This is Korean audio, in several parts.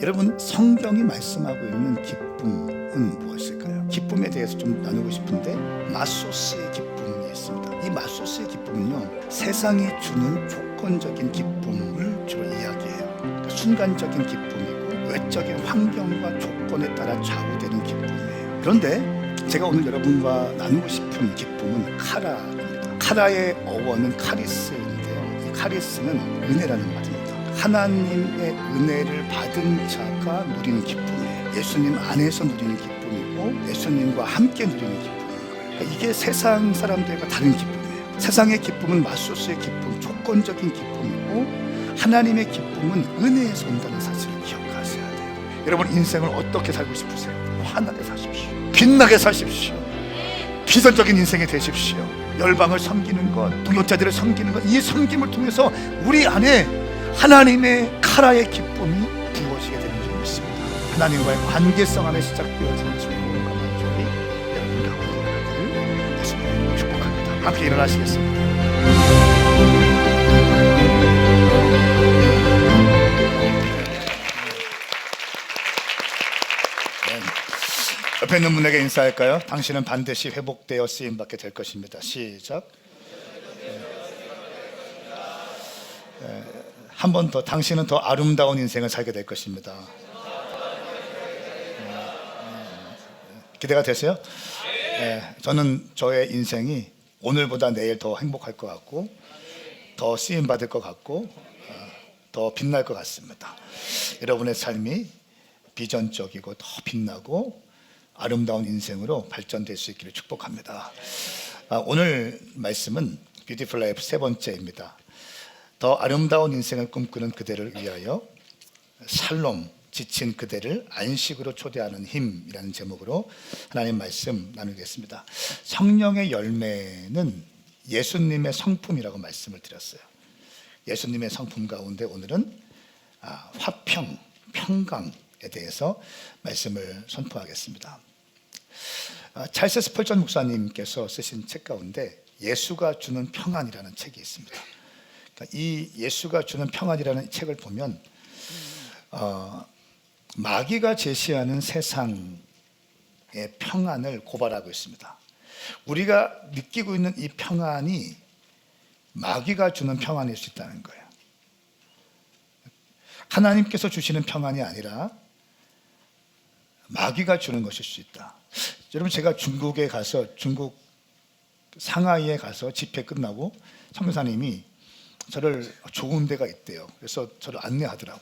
여러분, 성경이 말씀하고 있는 기쁨은 무엇일까요? 기쁨에 대해서 좀 나누고 싶은데, 마소스의 기쁨이 있습니다. 이 마소스의 기쁨은요, 세상이 주는 조건적인 기쁨을 주로 이야기해요. 그러니까 순간적인 기쁨이고 외적인 환경과 조건에 따라 좌우되는 기쁨이에요. 그런데 제가 오늘 여러분과 나누고 싶은 기쁨은 카라입니다. 카라의 어원은 카리스인데요, 이 카리스는 은혜라는 말입니다. 하나님의 은혜를 받은 자가 누리는 기쁨이에요. 예수님 안에서 누리는 기쁨이고 예수님과 함께 누리는 기쁨인 거예요. 그러니까 이게 세상 사람들과 다른 기쁨이에요. 세상의 기쁨은 마소스의 기쁨, 조건적인 기쁨이고, 하나님의 기쁨은 은혜에서 온다는 사실을 기억하셔야 돼요. 여러분, 인생을 어떻게 살고 싶으세요? 환하게 사십시오. 빛나게 사십시오. 비전적인 인생이 되십시오. 열방을 섬기는 것, 동역자들을 섬기는 것, 이 섬김을 통해서 우리 안에 하나님의 카라의 기쁨이 부어지게 되는 줄 믿습니다. 하나님과의 관계성 안에 시작되어지는 즐거움과 만족이 여러분 가운데 있기를 예수님으로 축복합니다. 함께 일어나시겠습니다. 옆에 있는 분에게 인사할까요? 당신은 반드시 회복되어 쓰임받게 될 것입니다. 시작. 한 번 더, 당신은 더 아름다운 인생을 살게 될 것입니다. 기대가 되세요? 저는 저의 인생이 오늘보다 내일 더 행복할 것 같고, 더 쓰임받을 것 같고, 더 빛날 것 같습니다. 여러분의 삶이 비전적이고 더 빛나고 아름다운 인생으로 발전될 수 있기를 축복합니다. 오늘 말씀은 뷰티풀 라이프 세 번째입니다. 더 아름다운 인생을 꿈꾸는 그대를 위하여 샬롬, 지친 그대를 안식으로 초대하는 힘이라는 제목으로 하나님 말씀 나누겠습니다. 성령의 열매는 예수님의 성품이라고 말씀을 드렸어요. 예수님의 성품 가운데 오늘은 화평, 평강에 대해서 말씀을 선포하겠습니다. 찰스 스펄전 목사님께서 쓰신 책 가운데 예수가 주는 평안이라는 책이 있습니다. 이 예수가 주는 평안이라는 책을 보면 마귀가 제시하는 세상의 평안을 고발하고 있습니다. 우리가 느끼고 있는 이 평안이 마귀가 주는 평안일 수 있다는 거예요. 하나님께서 주시는 평안이 아니라 마귀가 주는 것일 수 있다. 여러분, 제가 중국에 가서, 중국 상하이에 가서 집회 끝나고 선교사님이 저를 좋은 데가 있대요. 그래서 저를 안내하더라고.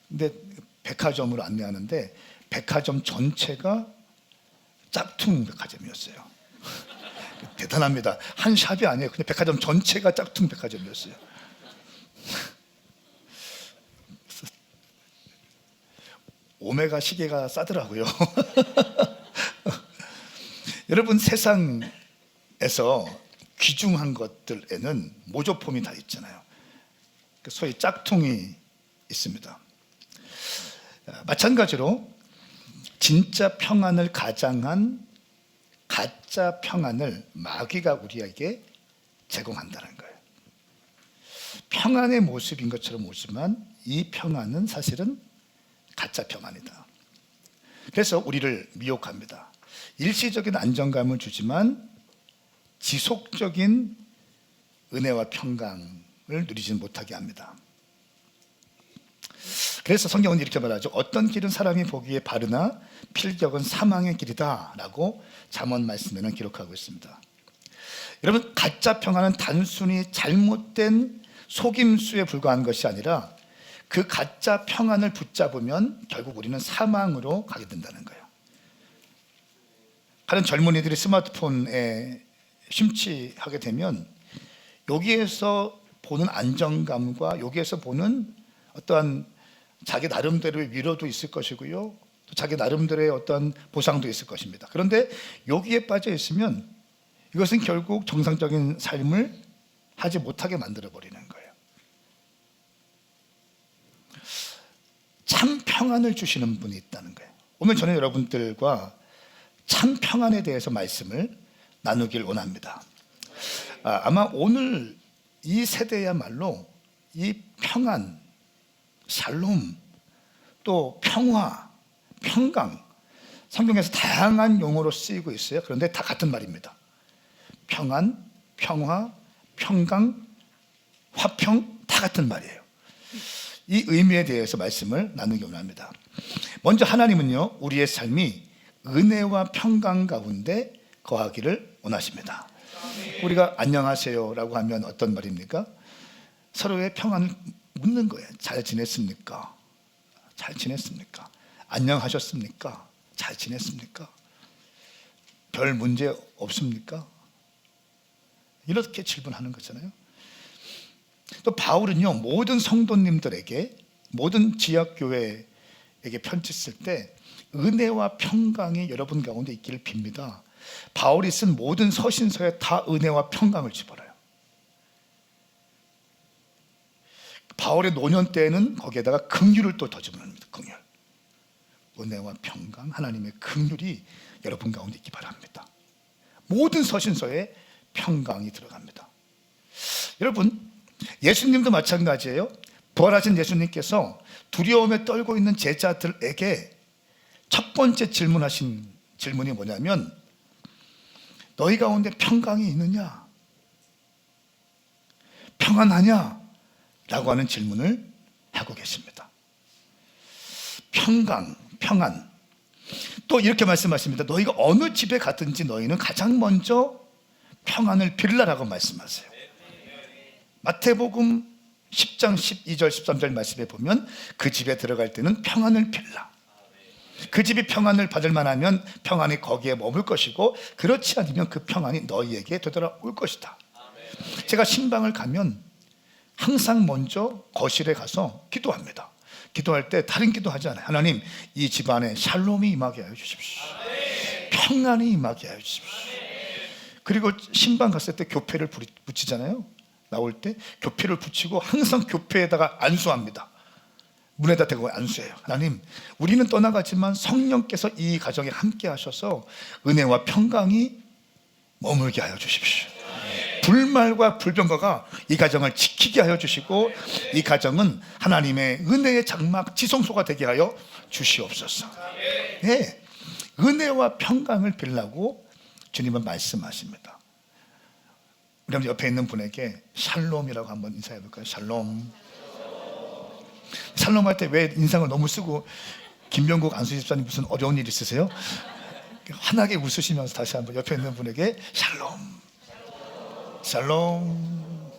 근데 백화점으로 안내하는데 백화점 전체가 짝퉁 백화점이었어요. 대단합니다. 한 샵이 아니에요. 그냥 백화점 전체가 짝퉁 백화점이었어요. 오메가 시계가 싸더라고요. 여러분, 세상에서 귀중한 것들에는 모조품이 다 있잖아요. 소위 짝퉁이 있습니다. 마찬가지로 진짜 평안을 가장한 가짜 평안을 마귀가 우리에게 제공한다는 거예요. 평안의 모습인 것처럼 오지만 이 평안은 사실은 가짜 평안이다. 그래서 우리를 미혹합니다. 일시적인 안정감을 주지만 지속적인 은혜와 평강을 누리지 못하게 합니다. 그래서 성경은 이렇게 말하죠. 어떤 길은 사람이 보기에 바르나 필격은 사망의 길이다 라고 잠언 말씀에는 기록하고 있습니다. 여러분, 가짜 평안은 단순히 잘못된 속임수에 불과한 것이 아니라 그 가짜 평안을 붙잡으면 결국 우리는 사망으로 가게 된다는 거예요. 다른 젊은이들이 스마트폰에 심취하게 되면 여기에서 보는 안정감과 여기에서 보는 어떠한 자기 나름대로의 위로도 있을 것이고요, 또 자기 나름대로의 어떤 보상도 있을 것입니다. 그런데 여기에 빠져 있으면 이것은 결국 정상적인 삶을 하지 못하게 만들어버리는 거예요. 참 평안을 주시는 분이 있다는 거예요. 오늘 저는 여러분들과 참 평안에 대해서 말씀을 나누길 원합니다. 아마 오늘 이 세대야말로 이 평안, 샬롬, 또 평화, 평강, 성경에서 다양한 용어로 쓰이고 있어요. 그런데 다 같은 말입니다. 평안, 평화, 평강, 화평, 다 같은 말이에요. 이 의미에 대해서 말씀을 나누기 원합니다. 먼저 하나님은요, 우리의 삶이 은혜와 평강 가운데 거하기를 원하십니다. 우리가 안녕하세요 라고 하면 어떤 말입니까? 서로의 평안을 묻는 거예요. 잘 지냈습니까? 잘 지냈습니까? 안녕하셨습니까? 잘 지냈습니까? 별 문제 없습니까? 이렇게 질문하는 거잖아요. 또 바울은요, 모든 성도님들에게, 모든 지역교회에게 편지 쓸 때 은혜와 평강이 여러분 가운데 있기를 빕니다. 바울이 쓴 모든 서신서에 다 은혜와 평강을 집어넣어요. 바울의 노년 때에는 거기에다가 긍휼을 또 더 집어넣습니다. 긍휼, 은혜와 평강, 하나님의 긍휼이 여러분 가운데 있기 바랍니다. 모든 서신서에 평강이 들어갑니다. 여러분, 예수님도 마찬가지예요. 부활하신 예수님께서 두려움에 떨고 있는 제자들에게 첫 번째 질문하신 질문이 뭐냐면, 너희 가운데 평강이 있느냐? 평안하냐? 라고 하는 질문을 하고 계십니다. 평강, 평안. 또 이렇게 말씀하십니다. 너희가 어느 집에 가든지 너희는 가장 먼저 평안을 빌라라고 말씀하세요. 마태복음 10장 12절 13절 말씀에 보면 그 집에 들어갈 때는 평안을 빌라. 그 집이 평안을 받을 만하면 평안이 거기에 머물 것이고, 그렇지 않으면 그 평안이 너희에게 되돌아올 것이다. 제가 신방을 가면 항상 먼저 거실에 가서 기도합니다. 기도할 때 다른 기도하지 않아요. 하나님, 이 집안에 샬롬이 임하게 하여 주십시오. 평안이 임하게 하여 주십시오. 그리고 신방 갔을 때 교패를 붙이잖아요. 나올 때 교패를 붙이고 항상 교패에다가 안수합니다. 문에다 대고 안수해요. 하나님, 우리는 떠나가지만 성령께서 이 가정에 함께 하셔서 은혜와 평강이 머물게 하여 주십시오. 불말과 불병거가 이 가정을 지키게 하여 주시고, 이 가정은 하나님의 은혜의 장막 지성소가 되게 하여 주시옵소서. 네, 은혜와 평강을 빌라고 주님은 말씀하십니다. 우리 옆에 있는 분에게 샬롬이라고 한번 인사해 볼까요? 샬롬. 샬롬 할 때 왜 인상을 너무 쓰고, 김병국 안수 집사님 무슨 어려운 일 있으세요? 환하게 웃으시면서 다시 한번 옆에 있는 분에게 샬롬. 샬롬.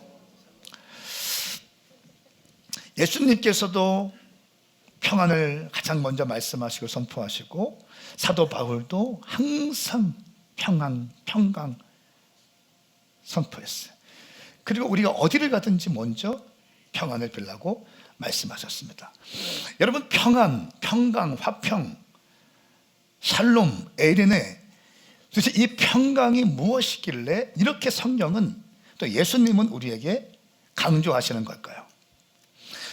예수님께서도 평안을 가장 먼저 말씀하시고 선포하시고, 사도 바울도 항상 평안, 평강 선포했어요. 그리고 우리가 어디를 가든지 먼저 평안을 빌라고 말씀하셨습니다. 여러분, 평안, 평강, 화평, 샬롬, 에이레네, 도대체 이 평강이 무엇이길래 이렇게 성경은, 또 예수님은 우리에게 강조하시는 걸까요?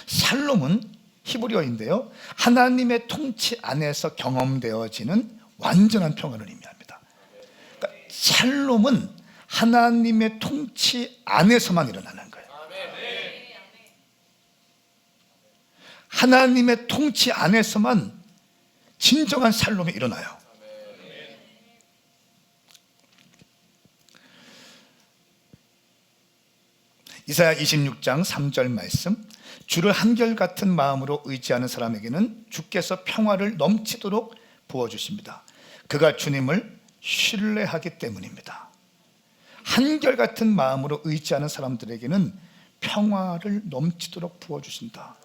샬롬은 히브리어인데요, 하나님의 통치 안에서 경험되어지는 완전한 평안을 의미합니다. 그러니까 샬롬은 하나님의 통치 안에서만 일어나는 거예요. 하나님의 통치 안에서만 진정한 샬롬이 일어나요. 이사야 26장 3절 말씀, 주를 한결같은 마음으로 의지하는 사람에게는 주께서 평화를 넘치도록 부어주십니다. 그가 주님을 신뢰하기 때문입니다. 한결같은 마음으로 의지하는 사람들에게는 평화를 넘치도록 부어주신다.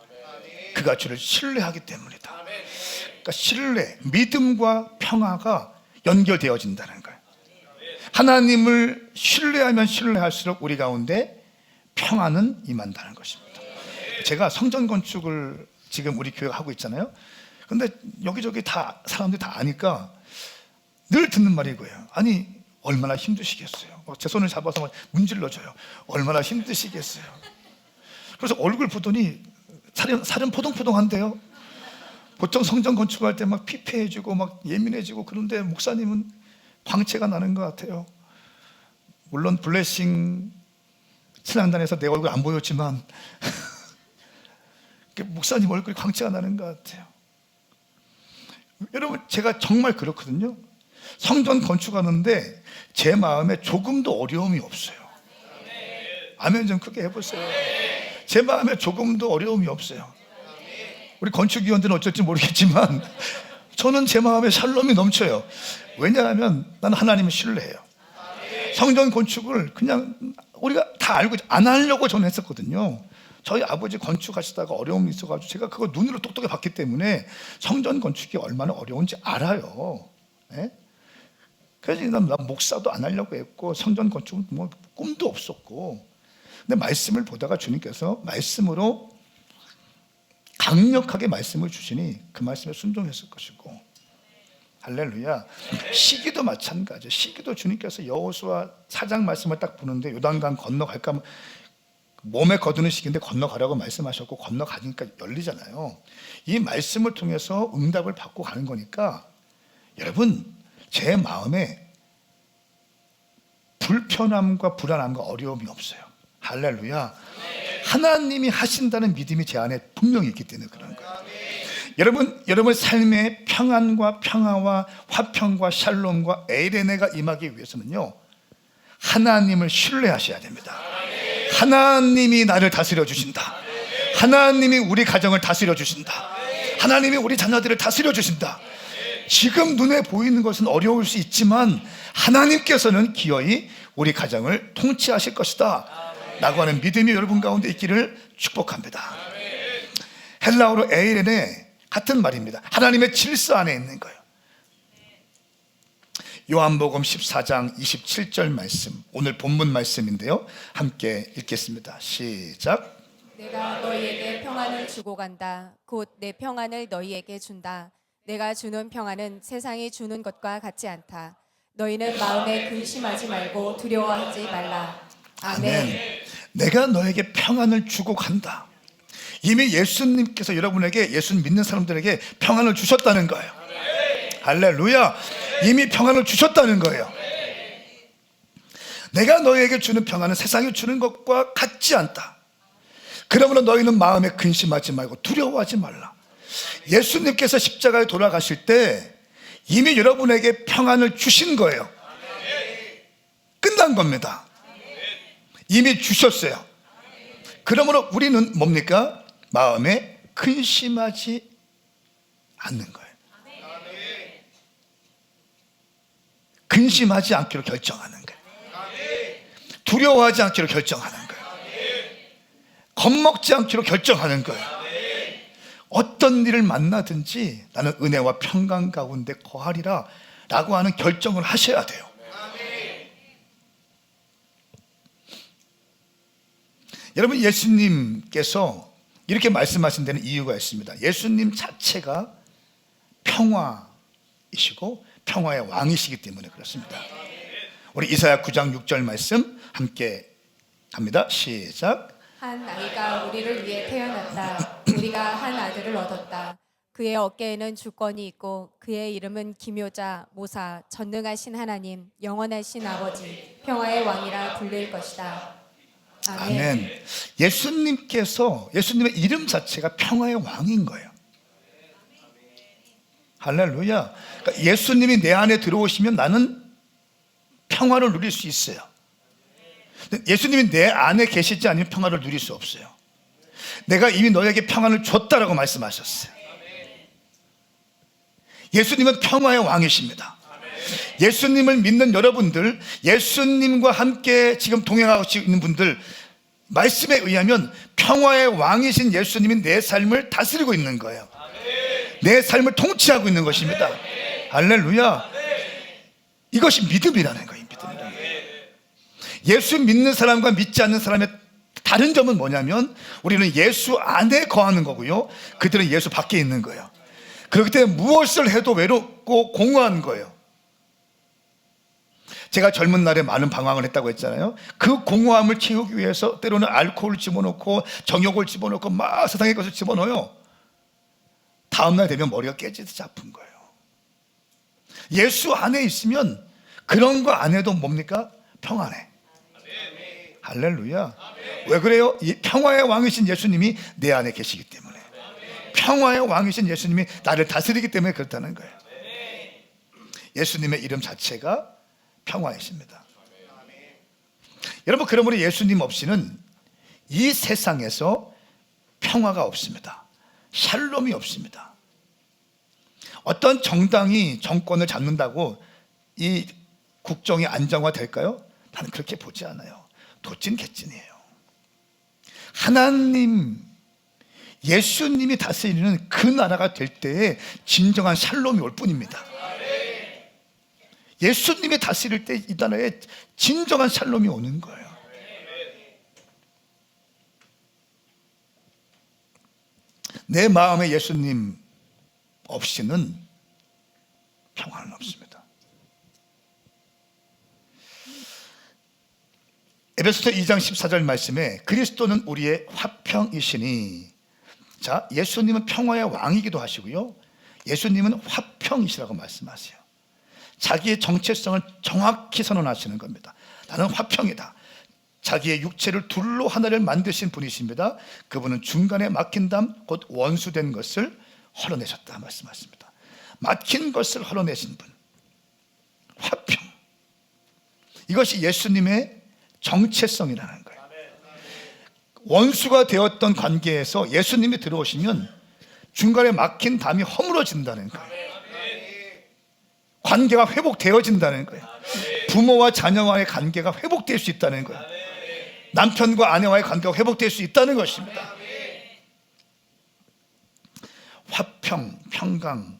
그가 주를 신뢰하기 때문이다. 그러니까 신뢰, 믿음과 평화가 연결되어진다는 거예요. 하나님을 신뢰하면 신뢰할수록 우리 가운데 평안은 임한다는 것입니다. 제가 성전 건축을 지금 우리 교회가 하고 있잖아요. 근데 여기저기 다 사람들이 다 아니까 늘 듣는 말이 이거예요. 아니, 얼마나 힘드시겠어요. 제 손을 잡아서 문질러줘요. 얼마나 힘드시겠어요. 그래서 얼굴 보더니 살은 포동포동한데요. 보통 성전 건축할 때 막 피폐해지고 막 예민해지고, 그런데 목사님은 광채가 나는 것 같아요. 물론 블레싱 신앙단에서 내 얼굴 안 보였지만 목사님 얼굴이 광채가 나는 것 같아요. 여러분, 제가 정말 그렇거든요. 성전 건축하는데 제 마음에 조금도 어려움이 없어요. 아멘 좀 크게 해보세요. 제 마음에 조금도 어려움이 없어요. 우리 건축위원들은 어쩔지 모르겠지만 저는 제 마음에 샬롬이 넘쳐요. 왜냐하면 나는 하나님을 신뢰해요. 성전 건축을 그냥 우리가 다 알고 안 하려고 저는 했었거든요. 저희 아버지 건축하시다가 어려움이 있어가지고 제가 그거 눈으로 똑똑히 봤기 때문에 성전 건축이 얼마나 어려운지 알아요. 네? 그래서 난 목사도 안 하려고 했고 성전 건축은 뭐 꿈도 없었고, 근데 말씀을 보다가 주님께서 말씀으로 강력하게 말씀을 주시니 그 말씀에 순종했을 것이고, 할렐루야. 시기도 마찬가지예요. 시기도 주님께서 여호수아 4장 말씀을 딱 보는데 요단강 건너갈까 하면 몸에 거두는 시기인데 건너가라고 말씀하셨고 건너가니까 열리잖아요. 이 말씀을 통해서 응답을 받고 가는 거니까 여러분, 제 마음에 불편함과 불안함과 어려움이 없어요. 할렐루야. 하나님이 하신다는 믿음이 제 안에 분명히 있기 때문에 그런 거예요. 여러분 삶의 평안과 평화와 화평과 샬롬과 에이레네가 임하기 위해서는요, 하나님을 신뢰하셔야 됩니다. 하나님이 나를 다스려 주신다. 하나님이 우리 가정을 다스려 주신다. 하나님이 우리 자녀들을 다스려 주신다. 지금 눈에 보이는 것은 어려울 수 있지만 하나님께서는 기어이 우리 가정을 통치하실 것이다 라고 하는 믿음이 여러분 가운데 있기를 축복합니다. 헬라어로 에이레네 같은 말입니다. 하나님의 질서 안에 있는 거예요. 요한복음 14장 27절 말씀, 오늘 본문 말씀인데요, 함께 읽겠습니다. 시작. 내가 너희에게 평안을 주고 간다. 곧 내 평안을 너희에게 준다. 내가 주는 평안은 세상이 주는 것과 같지 않다. 너희는 마음에 근심하지 말고 두려워하지 말라. 아멘. 내가 너에게 평안을 주고 간다. 이미 예수님께서 여러분에게, 예수 믿는 사람들에게 평안을 주셨다는 거예요. 할렐루야. 이미 평안을 주셨다는 거예요. 내가 너에게 주는 평안은 세상이 주는 것과 같지 않다. 그러므로 너희는 마음에 근심하지 말고 두려워하지 말라. 예수님께서 십자가에 돌아가실 때 이미 여러분에게 평안을 주신 거예요. 끝난 겁니다. 이미 주셨어요. 그러므로 우리는 뭡니까? 마음에 근심하지 않는 거예요. 근심하지 않기로 결정하는 거예요. 두려워하지 않기로 결정하는 거예요. 겁먹지 않기로 결정하는 거예요. 어떤 일을 만나든지 나는 은혜와 평강 가운데 거하리라 라고 하는 결정을 하셔야 돼요. 여러분, 예수님께서 이렇게 말씀하신 데는 이유가 있습니다. 예수님 자체가 평화이시고 평화의 왕이시기 때문에 그렇습니다. 우리 이사야 9장 6절 말씀 함께 합니다. 시작. 한 아이가 우리를 위해 태어났다. 우리가 한 아들을 얻었다. 그의 어깨에는 주권이 있고 그의 이름은 기묘자, 모사, 전능하신 하나님, 영원하신 아버지, 평화의 왕이라 불릴 것이다. 아멘. 예수님의 이름 자체가 평화의 왕인 거예요. 할렐루야. 그러니까 예수님이 내 안에 들어오시면 나는 평화를 누릴 수 있어요. 예수님이 내 안에 계시지 않으면 평화를 누릴 수 없어요. 내가 이미 너에게 평안을 줬다라고 말씀하셨어요. 예수님은 평화의 왕이십니다. 예수님을 믿는 여러분들, 예수님과 함께 지금 동행하고 있는 분들, 말씀에 의하면 평화의 왕이신 예수님이 내 삶을 다스리고 있는 거예요. 내 삶을 통치하고 있는 것입니다. 할렐루야. 이것이 믿음이라는 거예요. 믿음이라는 거예요. 예수 믿는 사람과 믿지 않는 사람의 다른 점은 뭐냐면 우리는 예수 안에 거하는 거고요, 그들은 예수 밖에 있는 거예요. 그렇기 때문에 무엇을 해도 외롭고 공허한 거예요. 제가 젊은 날에 많은 방황을 했다고 했잖아요. 그 공허함을 채우기 위해서 때로는 알코올을 집어넣고 정욕을 집어넣고 막 세상의 것을 집어넣어요. 다음날 되면 머리가 깨지듯이 아픈 거예요. 예수 안에 있으면 그런 거 안 해도 뭡니까? 평안해. 할렐루야. 왜 그래요? 이 평화의 왕이신 예수님이 내 안에 계시기 때문에. 평화의 왕이신 예수님이 나를 다스리기 때문에 그렇다는 거예요. 예수님의 이름 자체가 평화이십니다. 여러분, 그러므로 예수님 없이는 이 세상에서 평화가 없습니다. 샬롬이 없습니다. 어떤 정당이 정권을 잡는다고 이 국정이 안정화될까요? 나는 그렇게 보지 않아요. 도찐개찐이에요. 하나님, 예수님이 다스리는 그 나라가 될 때에 진정한 샬롬이 올 뿐입니다. 예수님이 다스릴 때 이 나라에 진정한 샬롬이 오는 거예요. 내 마음에 예수님 없이는 평화는 없습니다. 에베소서 2장 14절 말씀에 그리스도는 우리의 화평이시니, 자, 예수님은 평화의 왕이기도 하시고요, 예수님은 화평이시라고 말씀하세요. 자기의 정체성을 정확히 선언하시는 겁니다. 나는 화평이다. 자기의 육체를 둘로 하나를 만드신 분이십니다. 그분은 중간에 막힌 담, 곧 원수된 것을 헐어내셨다 말씀하십니다. 막힌 것을 헐어내신 분, 화평. 이것이 예수님의 정체성이라는 거예요. 원수가 되었던 관계에서 예수님이 들어오시면 중간에 막힌 담이 허물어진다는 거예요. 관계가 회복되어진다는 거예요. 부모와 자녀와의 관계가 회복될 수 있다는 거예요. 남편과 아내와의 관계가 회복될 수 있다는 것입니다. 화평, 평강,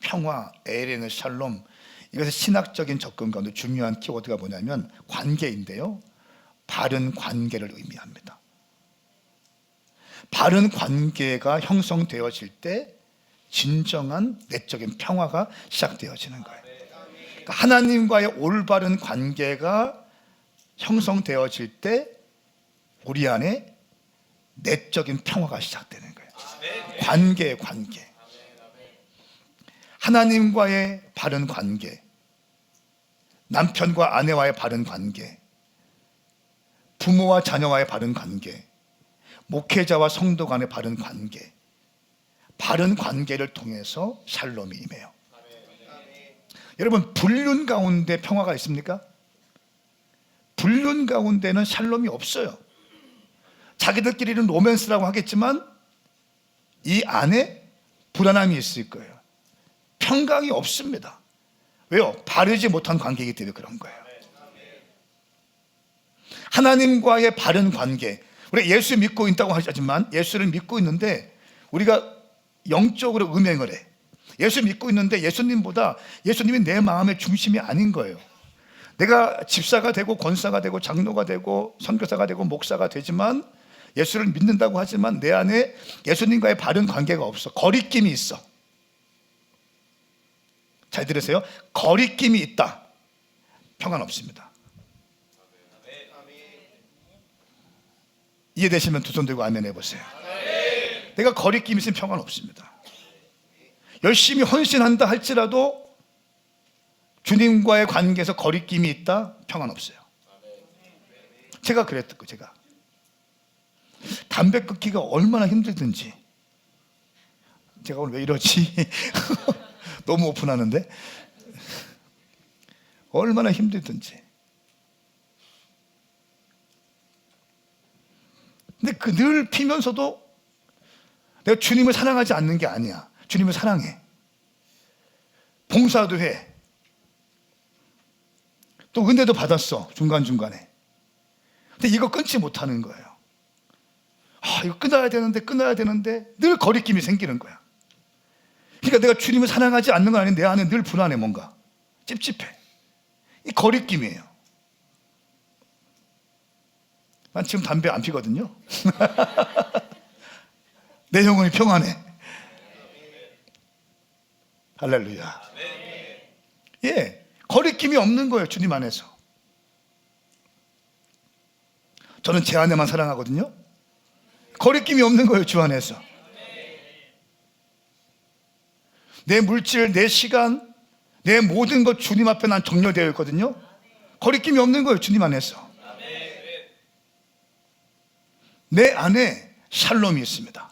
평화, 에레는 샬롬, 이것은 신학적인 접근 가운데 중요한 키워드가 뭐냐면 관계인데요, 바른 관계를 의미합니다. 바른 관계가 형성되어질 때 진정한 내적인 평화가 시작되어지는 거예요. 그러니까 하나님과의 올바른 관계가 형성되어질 때 우리 안에 내적인 평화가 시작되는 거예요. 관계. 하나님과의 바른 관계, 남편과 아내와의 바른 관계, 부모와 자녀와의 바른 관계, 목회자와 성도 간의 바른 관계, 바른 관계를 통해서 샬롬이 임해요. 여러분, 불륜 가운데 평화가 있습니까? 불륜 가운데는 샬롬이 없어요. 자기들끼리는 로맨스라고 하겠지만 이 안에 불안함이 있을 거예요. 평강이 없습니다. 왜요? 바르지 못한 관계이기 때문에 그런 거예요. 하나님과의 바른 관계, 우리 예수 믿고 있다고 하지만 예수를 믿고 있는데 우리가 영적으로 음행을 해. 예수 믿고 있는데 예수님보다 예수님이 내 마음의 중심이 아닌 거예요. 내가 집사가 되고 권사가 되고 장로가 되고 선교사가 되고 목사가 되지만 예수를 믿는다고 하지만 내 안에 예수님과의 바른 관계가 없어. 거리낌이 있어. 잘 들으세요. 거리낌이 있다. 평안 없습니다. 이해되시면 두 손 들고 아멘 해보세요. 내가 거리낌이 있으면 평안 없습니다. 열심히 헌신한다 할지라도 주님과의 관계에서 거리낌이 있다, 평안 없어요. 제가 그랬고, 제가 담배 끊기가 얼마나 힘들든지, 제가 오늘 왜 이러지? 너무 오픈하는데, 얼마나 힘들든지. 근데 그 늘 피면서도 내가 주님을 사랑하지 않는 게 아니야. 주님을 사랑해. 봉사도 해. 또 은혜도 받았어. 중간중간에. 근데 이거 끊지 못하는 거예요. 이거 끊어야 되는데 늘 거리낌이 생기는 거야. 그러니까 내가 주님을 사랑하지 않는 건 아닌데 내 안에 늘 불안해. 뭔가 찝찝해. 이 거리낌이에요. 난 지금 담배 안 피거든요. 내 영혼이 평안해. 할렐루야. 예, 거리낌이 없는 거예요. 주님 안에서. 저는 제 안에만 사랑하거든요. 거리낌이 없는 거예요. 주 안에서. 내 물질, 내 시간, 내 모든 것 주님 앞에 난 정렬되어 있거든요. 거리낌이 없는 거예요. 주님 안에서. 내 안에 샬롬이 있습니다.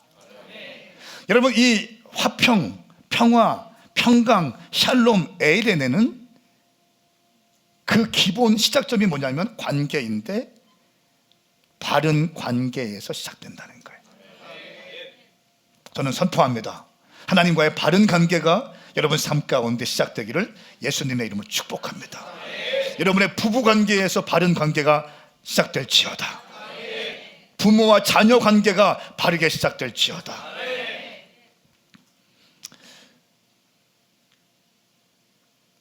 여러분, 이 화평, 평화, 평강, 샬롬, 에이레네는 그 기본 시작점이 뭐냐면 관계인데, 바른 관계에서 시작된다는 거예요. 저는 선포합니다. 하나님과의 바른 관계가 여러분 삶 가운데 시작되기를 예수님의 이름으로 축복합니다. 여러분의 부부 관계에서 바른 관계가 시작될지어다. 부모와 자녀 관계가 바르게 시작될지어다.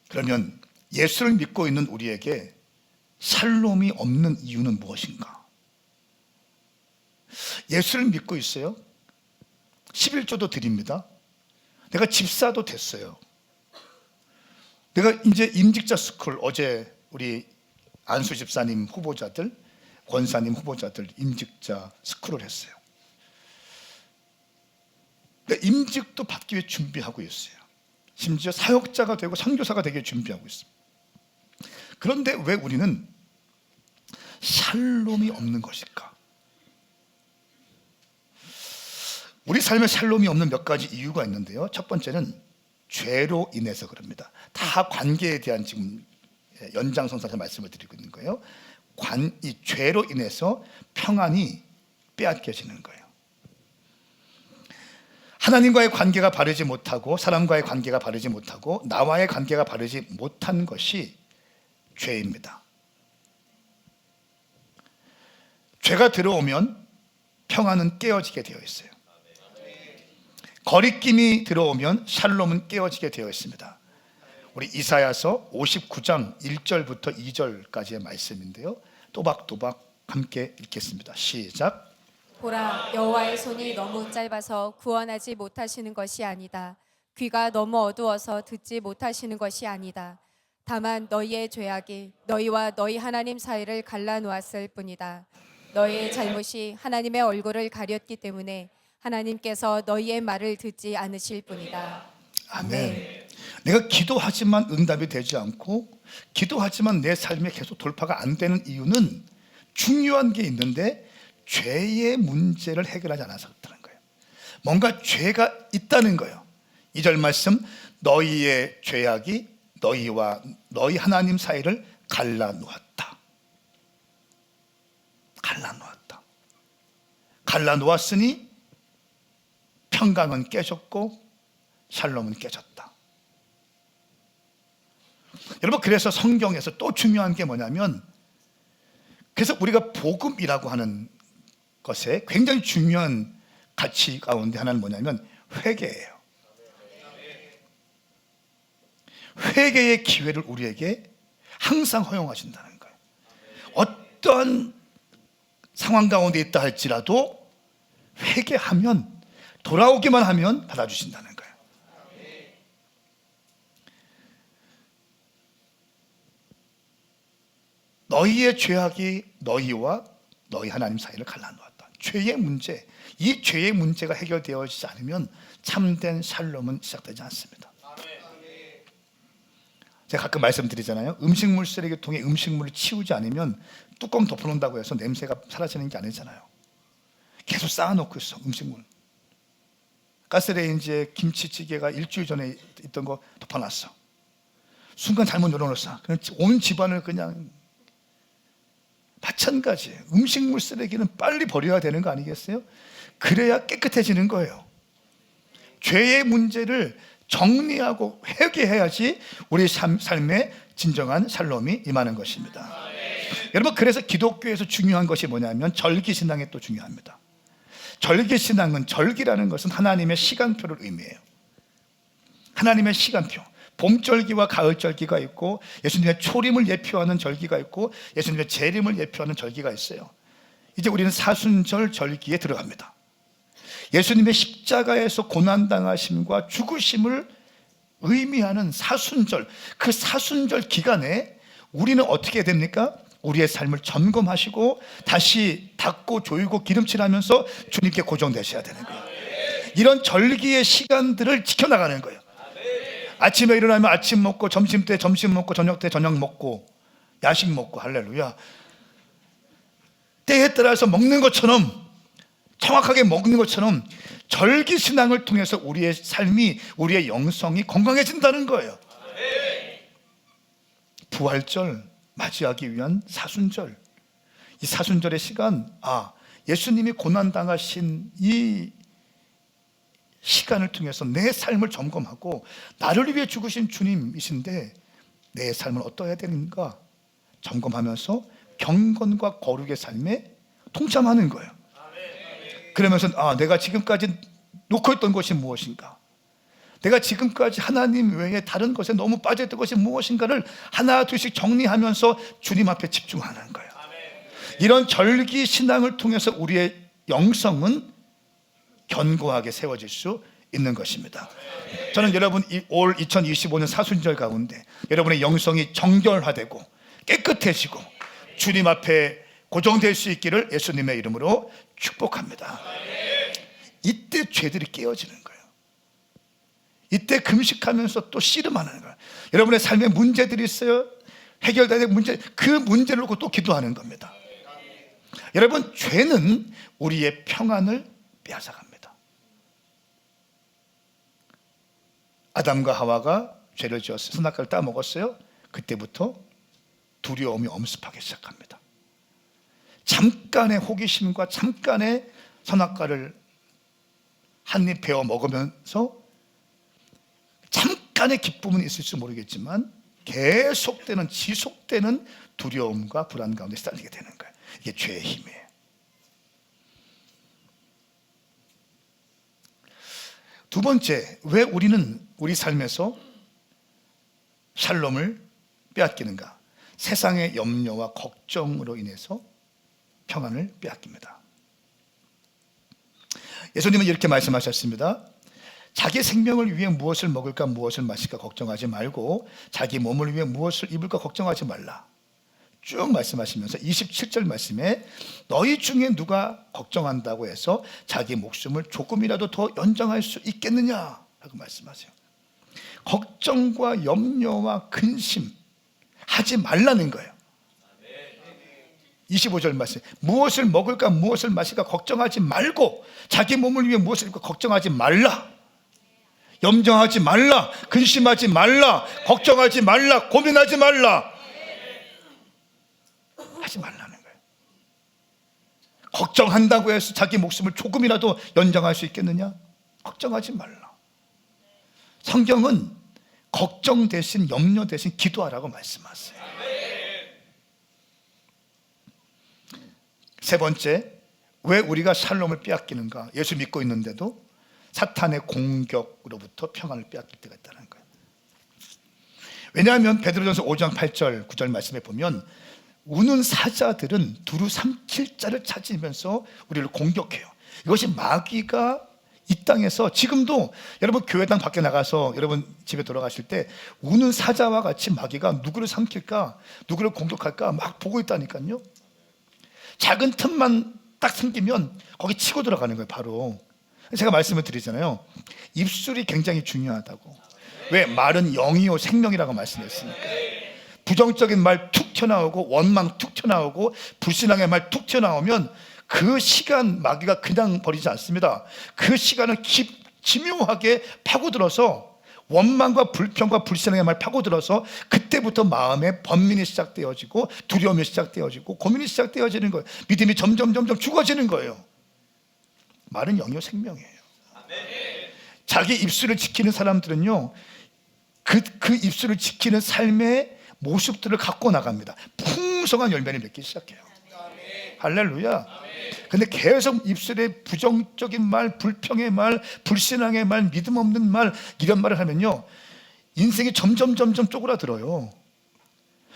그러면 예수를 믿고 있는 우리에게 샬롬이 없는 이유는 무엇인가? 예수를 믿고 있어요. 11조도 드립니다. 내가 집사도 됐어요. 내가 이제 임직자 스쿨, 어제 우리 안수 집사님 후보자들, 권사님 후보자들 임직자 스쿨을 했어요. 임직도 받기 위해 준비하고 있어요. 심지어 사역자가 되고 선교사가 되기 위해 준비하고 있습니다. 그런데 왜 우리는 샬롬이 없는 것일까? 우리 삶에 샬롬이 없는 몇 가지 이유가 있는데요. 첫 번째는 죄로 인해서 그럽니다. 다 관계에 대한 지금 연장선상에서 말씀을 드리고 있는 거예요. 이 죄로 인해서 평안이 빼앗겨지는 거예요. 하나님과의 관계가 바르지 못하고, 사람과의 관계가 바르지 못하고, 나와의 관계가 바르지 못한 것이 죄입니다. 죄가 들어오면 평안은 깨어지게 되어 있어요. 거리낌이 들어오면 샬롬은 깨어지게 되어 있습니다. 우리 이사야서 59장 1절부터 2절까지의 말씀인데요. 또박또박 함께 읽겠습니다. 시작. 보라, 여호와의 손이 너무 짧아서 구원하지 못하시는 것이 아니다. 귀가 너무 어두워서 듣지 못하시는 것이 아니다. 다만 너희의 죄악이 너희와 너희 하나님 사이를 갈라놓았을 뿐이다. 너희의 잘못이 하나님의 얼굴을 가렸기 때문에 하나님께서 너희의 말을 듣지 않으실 뿐이다. 아멘. 내가 기도하지만 응답이 되지 않고, 기도하지만 내 삶에 계속 돌파가 안 되는 이유는 중요한 게 있는데 죄의 문제를 해결하지 않아서 그렇다는 거예요. 뭔가 죄가 있다는 거예요. 2절 말씀, 너희의 죄악이 너희와 너희 하나님 사이를 갈라놓았다. 갈라놓았다. 갈라놓았으니 평강은 깨졌고 샬롬은 깨졌다. 여러분, 그래서 성경에서 또 중요한 게 뭐냐면, 그래서 우리가 복음이라고 하는 것에 굉장히 중요한 가치 가운데 하나는 뭐냐면 회개예요. 회개의 기회를 우리에게 항상 허용하신다는 거예요. 어떤 상황 가운데 있다 할지라도 회개하면, 돌아오기만 하면 받아주신다는 거예요. 너희의 죄악이 너희와 너희 하나님 사이를 갈라놓았다. 죄의 문제, 이 죄의 문제가 해결되어지지 않으면 참된 샬롬은 시작되지 않습니다. 제가 가끔 말씀드리잖아요. 음식물 쓰레기통에 음식물을 치우지 않으면 뚜껑 덮어놓는다고 해서 냄새가 사라지는 게 아니잖아요. 계속 쌓아놓고 있어, 음식물. 가스레인지에 김치찌개가 일주일 전에 있던 거 덮어놨어. 순간 잘못 열어놓았어. 그냥 온 집안을 그냥. 마찬가지예요. 음식물 쓰레기는 빨리 버려야 되는 거 아니겠어요? 그래야 깨끗해지는 거예요. 죄의 문제를 정리하고 회개해야지 우리 삶에 진정한 샬롬이 임하는 것입니다. 여러분, 그래서 기독교에서 중요한 것이 뭐냐면 절기신앙이 또 중요합니다. 절기신앙은, 절기라는 것은 하나님의 시간표를 의미해요. 하나님의 시간표. 봄절기와 가을절기가 있고, 예수님의 초림을 예표하는 절기가 있고, 예수님의 재림을 예표하는 절기가 있어요. 이제 우리는 사순절 절기에 들어갑니다. 예수님의 십자가에서 고난당하심과 죽으심을 의미하는 사순절, 그 사순절 기간에 우리는 어떻게 됩니까? 우리의 삶을 점검하시고 다시 닦고 조이고 기름칠하면서 주님께 고정되셔야 되는 거예요. 이런 절기의 시간들을 지켜나가는 거예요. 아침에 일어나면 아침 먹고, 점심 때 점심 먹고, 저녁 때 저녁 먹고, 야식 먹고, 할렐루야. 때에 따라서 먹는 것처럼, 정확하게 먹는 것처럼 절기신앙을 통해서 우리의 삶이, 우리의 영성이 건강해진다는 거예요. 부활절 맞이하기 위한 사순절, 이 사순절의 시간, 예수님이 고난당하신 이 시간을 통해서 내 삶을 점검하고 나를 위해 죽으신 주님이신데 내 삶은 어떠해야 되는가 점검하면서 경건과 거룩의 삶에 동참하는 거예요. 그러면서 내가 지금까지 놓고 있던 것이 무엇인가, 내가 지금까지 하나님 외에 다른 것에 너무 빠져있던 것이 무엇인가를 하나 둘씩 정리하면서 주님 앞에 집중하는 거예요. 이런 절기 신앙을 통해서 우리의 영성은 견고하게 세워질 수 있는 것입니다. 저는 여러분 올 2025년 사순절 가운데 여러분의 영성이 정결화되고 깨끗해지고 주님 앞에 고정될 수 있기를 예수님의 이름으로 축복합니다. 이때 죄들이 깨어지는 거예요. 이때 금식하면서 또 씨름하는 거예요. 여러분의 삶에 문제들이 있어요. 해결돼야 될 문제, 그 문제를 놓고 또 기도하는 겁니다. 여러분, 죄는 우리의 평안을 빼앗아갑니다. 아담과 하와가 죄를 지었어요. 선악과를 따먹었어요. 그때부터 두려움이 엄습하기 시작합니다. 잠깐의 호기심과 잠깐의 선악과를 한 입 베어 먹으면서 잠깐의 기쁨은 있을지 모르겠지만 계속되는, 지속되는 두려움과 불안 가운데 시달리게 되는 거예요. 이게 죄의 힘이에요. 두 번째, 왜 우리는 우리 삶에서 샬롬을 빼앗기는가? 세상의 염려와 걱정으로 인해서 평안을 빼앗깁니다. 예수님은 이렇게 말씀하셨습니다. 자기 생명을 위해 무엇을 먹을까 무엇을 마실까 걱정하지 말고 자기 몸을 위해 무엇을 입을까 걱정하지 말라. 쭉 말씀하시면서 27절 말씀에 너희 중에 누가 걱정한다고 해서 자기 목숨을 조금이라도 더 연장할 수 있겠느냐 라고 말씀하세요. 걱정과 염려와 근심 하지 말라는 거예요. 25절 말씀, 무엇을 먹을까 무엇을 마실까 걱정하지 말고 자기 몸을 위해 무엇을 입을까 걱정하지 말라. 염려하지 말라, 근심하지 말라, 걱정하지 말라, 고민하지 말라. 하지 말라는 거예요. 걱정한다고 해서 자기 목숨을 조금이라도 연장할 수 있겠느냐? 걱정하지 말라. 성경은 걱정 대신 염려 대신 기도하라고 말씀하세요. 세 번째, 왜 우리가 샬롬을 빼앗기는가? 예수 믿고 있는데도 사탄의 공격으로부터 평안을 빼앗길 때가 있다는 거예요. 왜냐하면 베드로전서 5장 8절 9절 말씀에 보면 우는 사자들은 두루 삼킬 자를 찾으면서 우리를 공격해요. 이것이 마귀가 이 땅에서 지금도 여러분 교회당 밖에 나가서 여러분 집에 돌아가실 때 우는 사자와 같이 마귀가 누구를 삼킬까 누구를 공격할까 막 보고 있다니까요. 작은 틈만 딱 생기면 거기 치고 들어가는 거예요. 바로 제가 말씀을 드리잖아요. 입술이 굉장히 중요하다고. 왜? 말은 영이요 생명이라고 말씀했으니까. 부정적인 말 툭 튀어나오고 원망 툭 튀어나오고 불신앙의 말 툭 튀어나오면 그 시간 마귀가 그냥 버리지 않습니다. 그 시간을 기묘하게 파고들어서 원망과 불평과 불신앙의 말 파고들어서 그때부터 마음에 번민이 시작되어지고 두려움이 시작되어지고 고민이 시작되어지는 거예요. 믿음이 점점 죽어지는 거예요. 말은 영이요 생명이에요. 자기 입술을 지키는 사람들은요 그 입술을 지키는 삶의 모습들을 갖고 나갑니다. 풍성한 열매를 맺기 시작해요. 할렐루야. 근데 계속 입술에 부정적인 말, 불평의 말, 불신앙의 말, 믿음 없는 말 이런 말을 하면요 인생이 점점 쪼그라들어요.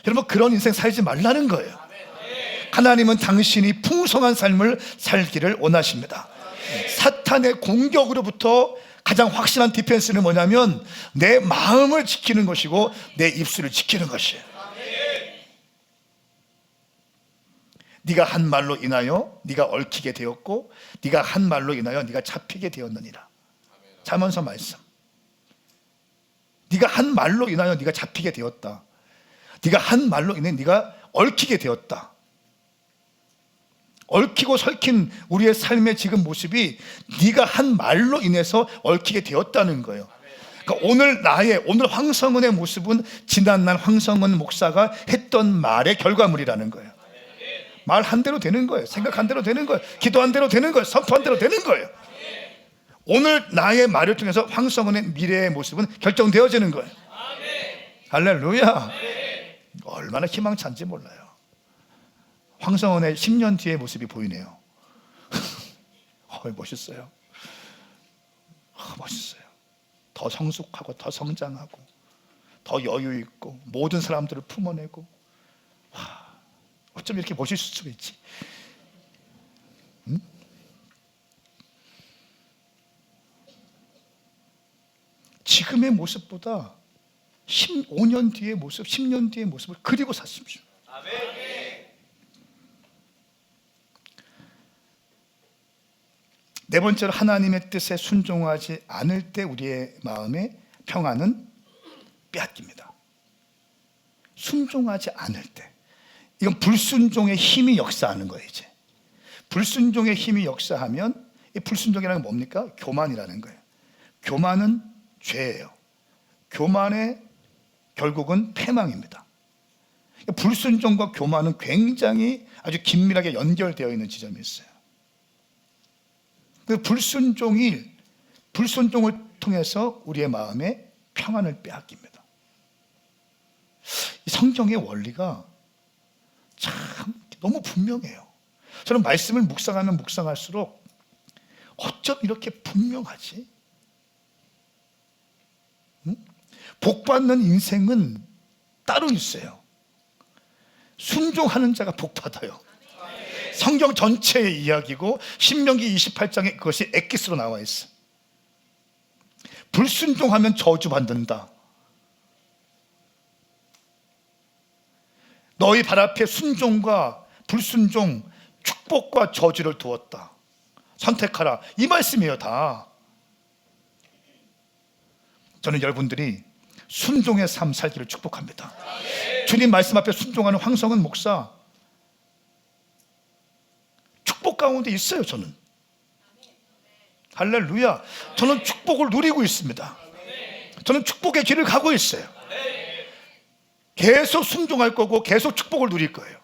여러분 그런 인생 살지 말라는 거예요. 하나님은 당신이 풍성한 삶을 살기를 원하십니다. 사탄의 공격으로부터 가장 확실한 디펜스는 뭐냐면 내 마음을 지키는 것이고 내 입술을 지키는 것이에요. 네가 한 말로 인하여 네가 얽히게 되었고 네가 한 말로 인하여 네가 잡히게 되었느니라. 잠언서 말씀. 네가 한 말로 인하여 네가 잡히게 되었다. 네가 한 말로 인해 네가 얽히게 되었다. 얽히고 설킨 우리의 삶의 지금 모습이 네가 한 말로 인해서 얽히게 되었다는 거예요. 그러니까 오늘 황성은의 모습은 지난날 황성은 목사가 했던 말의 결과물이라는 거예요. 말한 대로 되는 거예요. 생각한 대로 되는 거예요. 기도한 대로 되는 거예요. 선포한 대로 되는 거예요. 오늘 나의 말을 통해서 황성은의 미래의 모습은 결정되어지는 거예요. 할렐루야. 얼마나 희망찬지 몰라요. 황성은의 10년 뒤의 모습이 보이네요. 멋있어요. 멋있어요. 더 성숙하고 더 성장하고 더 여유 있고 모든 사람들을 품어내고, 어쩜 이렇게 멋있을 수가 있지? 응? 지금의 모습보다 15년 뒤의 모습, 10년 뒤의 모습을 그리고 사십시오. 네 번째로, 하나님의 뜻에 순종하지 않을 때 우리의 마음의 평안은 빼앗깁니다. 순종하지 않을 때, 이건 불순종의 힘이 역사하는 거예요. 이제 불순종의 힘이 역사하면, 이 불순종이라는 건 뭡니까? 교만이라는 거예요. 교만은 죄예요. 교만의 결국은 패망입니다. 불순종과 교만은 굉장히 아주 긴밀하게 연결되어 있는 지점이 있어요. 그 불순종을 통해서 우리의 마음에 평안을 빼앗깁니다. 이 성경의 원리가 참 너무 분명해요. 저는 말씀을 묵상하면 묵상할수록 어쩜 이렇게 분명하지? 복받는 인생은 따로 있어요. 순종하는 자가 복받아요. 성경 전체의 이야기고 신명기 28장에 그것이 엑기스로 나와 있어. 불순종하면 저주받는다. 너희 발 앞에 순종과 불순종, 축복과 저주를 두었다. 선택하라. 이 말씀이에요, 다. 저는 여러분들이 순종의 삶 살기를 축복합니다. 주님 말씀 앞에 순종하는 황성은 목사, 축복 가운데 있어요. 저는 할렐루야. 저는 축복을 누리고 있습니다. 저는 축복의 길을 가고 있어요. 계속 순종할 거고 계속 축복을 누릴 거예요.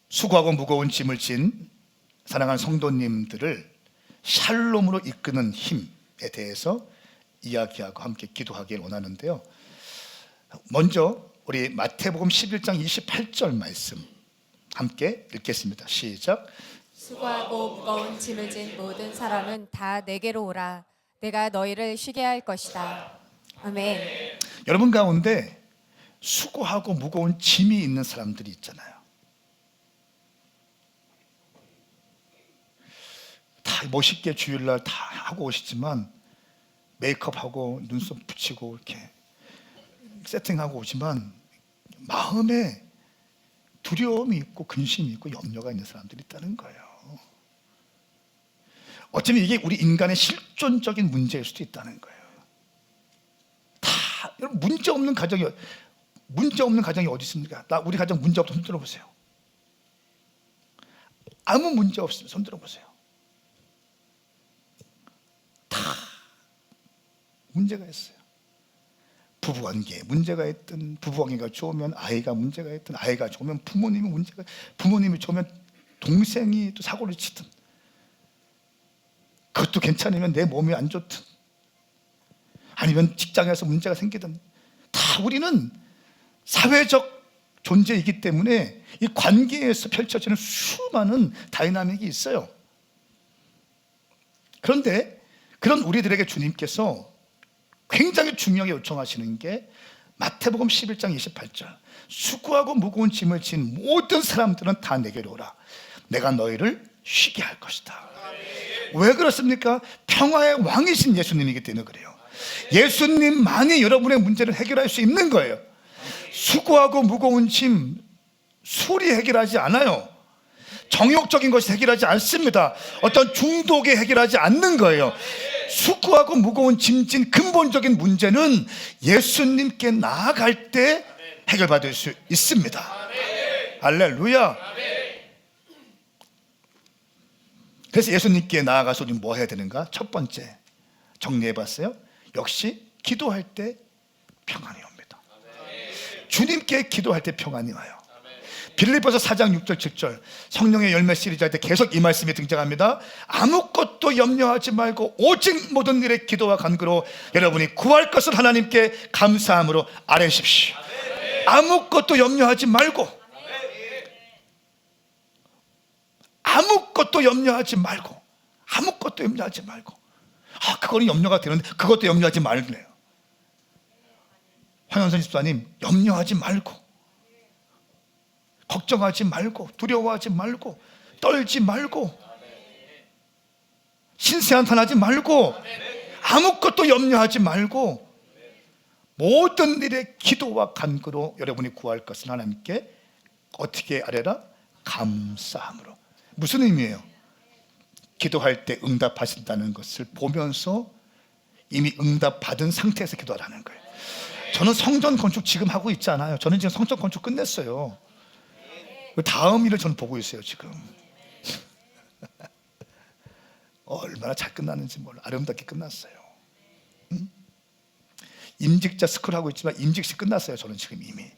수고하고 무거운 짐을 진 사랑하는 성도님들을 샬롬으로 이끄는 힘에 대해서 이야기하고 함께 기도하길 원하는데요. 먼저 우리 마태복음 11장 28절 말씀 함께 읽겠습니다. 시작. 수고하고 무거운 짐을 진 모든 사람은 다 내게로 오라. 내가 너희를 쉬게 할 것이다. 아멘. 여러분 가운데 수고하고 무거운 짐이 있는 사람들이 있잖아요. 다 멋있게 주일날 다 하고 오시지만, 메이크업하고 눈썹 붙이고 이렇게 세팅하고 오지만 마음에 두려움이 있고 근심이 있고 염려가 있는 사람들이 있다는 거예요. 어쩌면 이게 우리 인간의 실존적인 문제일 수도 있다는 거예요. 다 여러분, 문제 없는 가정이 어디 있습니까? 우리 가정 문제 없다면 손 들어보세요. 아무 문제 없으면 손 들어보세요. 다 문제가 있어요. 부부관계에 문제가 있든, 부부관계가 좋으면 아이가 문제가 있든, 아이가 좋으면 부모님이 좋으면 동생이 또 사고를 치든, 그것도 괜찮으면 내 몸이 안 좋든, 아니면 직장에서 문제가 생기든, 다 우리는 사회적 존재이기 때문에 이 관계에서 펼쳐지는 수많은 다이나믹이 있어요. 그런데 그런 우리들에게 주님께서 굉장히 중요하게 요청하시는 게 마태복음 11장 28절, 수고하고 무거운 짐을 진 모든 사람들은 다 내게로 오라. 내가 너희를 쉬게 할 것이다. 왜 그렇습니까? 평화의 왕이신 예수님이기 때문에 그래요. 예수님만이 여러분의 문제를 해결할 수 있는 거예요. 수고하고 무거운 짐 술이 해결하지 않아요. 정욕적인 것이 해결하지 않습니다. 어떤 중독이 해결하지 않는 거예요. 수고하고 무거운 짐진 근본적인 문제는 예수님께 나아갈 때 해결받을 수 있습니다. 할렐루야. 그래서 예수님께 나아가서 우리 뭐 해야 되는가? 첫 번째 정리해봤어요. 역시 기도할 때 평안이 옵니다. 주님께 기도할 때 평안이 와요. 빌립보서 4장 6절 7절 성령의 열매 시리즈 할 때 계속 이 말씀이 등장합니다. 아무것도 염려하지 말고 오직 모든 일에 기도와 간구로 여러분이 구할 것을 하나님께 감사함으로 아뢰십시오. 아무것도 염려하지 말고, 아무것도 염려하지 말고, 아무것도 염려하지 말고. 그거는 염려가 되는데 그것도 염려하지 말래요. 황현선 집사님, 염려하지 말고, 걱정하지 말고, 두려워하지 말고, 떨지 말고, 신세한탄하지 말고, 아무것도 염려하지 말고, 모든 일에 기도와 간구로 여러분이 구할 것은 하나님께 어떻게 아뢰라? 감사함으로. 무슨 의미예요? 기도할 때 응답하신다는 것을 보면서 이미 응답받은 상태에서 기도하라는 거예요. 저는 성전 건축 지금 하고 있잖아요. 저는 지금 성전 건축 끝냈어요. 다음 일을 저는 보고 있어요 지금. 얼마나 잘 끝났는지 몰라. 아름답게 끝났어요. 임직자 스쿨 하고 있지만 임직식 끝났어요. 저는 지금 이미.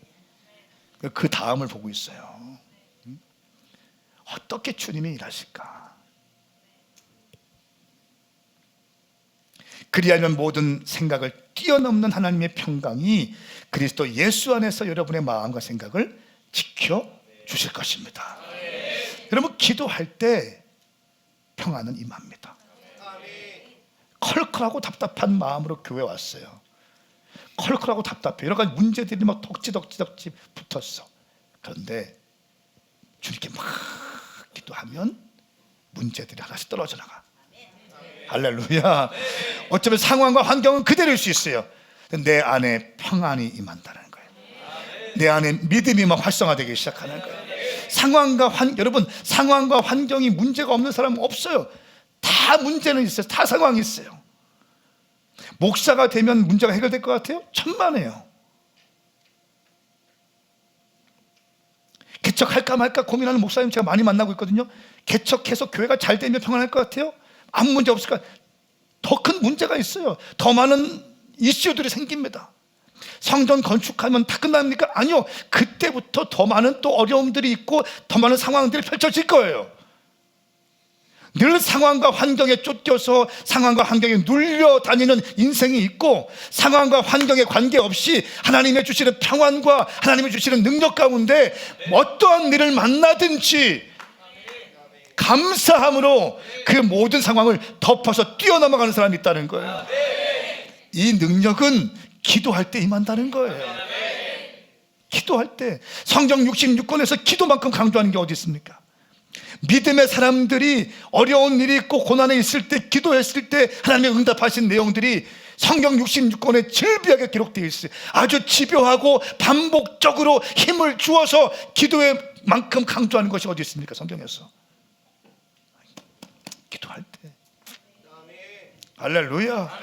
그 다음을 보고 있어요. 어떻게 주님이 일하실까? 그리하면 모든 생각을 뛰어넘는 하나님의 평강이 그리스도 예수 안에서 여러분의 마음과 생각을 지켜 주실 것입니다. 여러분, 기도할 때 평안은 임합니다. 컬컬하고 답답한 마음으로 교회 왔어요. 컬컬하고 답답해. 여러 가지 문제들이 막 덕지덕지 붙었어. 그런데 주님께 막 기도하면 문제들이 하나씩 떨어져 나가. 할렐루야. 어쩌면 상황과 환경은 그대로일 수 있어요. 내 안에 평안이 임한다는 거예요. 내 안에 믿음이 막 활성화되기 시작하는 거예요. 여러분, 상황과 환경이 문제가 없는 사람은 없어요. 다 문제는 있어요. 다 상황이 있어요. 목사가 되면 문제가 해결될 것 같아요? 천만에요. 개척할까 말까 고민하는 목사님 제가 많이 만나고 있거든요. 개척해서 교회가 잘 되면 평안할 것 같아요? 아무 문제 없을까? 더 큰 문제가 있어요. 더 많은 이슈들이 생깁니다. 성전 건축하면 다 끝납니까? 아니요. 그때부터 더 많은 또 어려움들이 있고 더 많은 상황들이 펼쳐질 거예요. 늘 상황과 환경에 쫓겨서 상황과 환경에 눌려 다니는 인생이 있고, 상황과 환경에 관계없이 하나님의 주시는 평안과 하나님의 주시는 능력 가운데 어떠한 일을 만나든지 감사함으로 그 모든 상황을 덮어서 뛰어넘어가는 사람이 있다는 거예요. 이 능력은 기도할 때 임한다는 거예요. 기도할 때. 성경 66권에서 기도만큼 강조하는 게 어디 있습니까? 믿음의 사람들이 어려운 일이 있고 고난에 있을 때 기도했을 때 하나님의 응답하신 내용들이 성경 66권에 질비하게 기록되어 있어요. 아주 집요하고 반복적으로 힘을 주어서 기도의 만큼 강조하는 것이 어디 있습니까? 성경에서. 기도할 때. 할렐루야.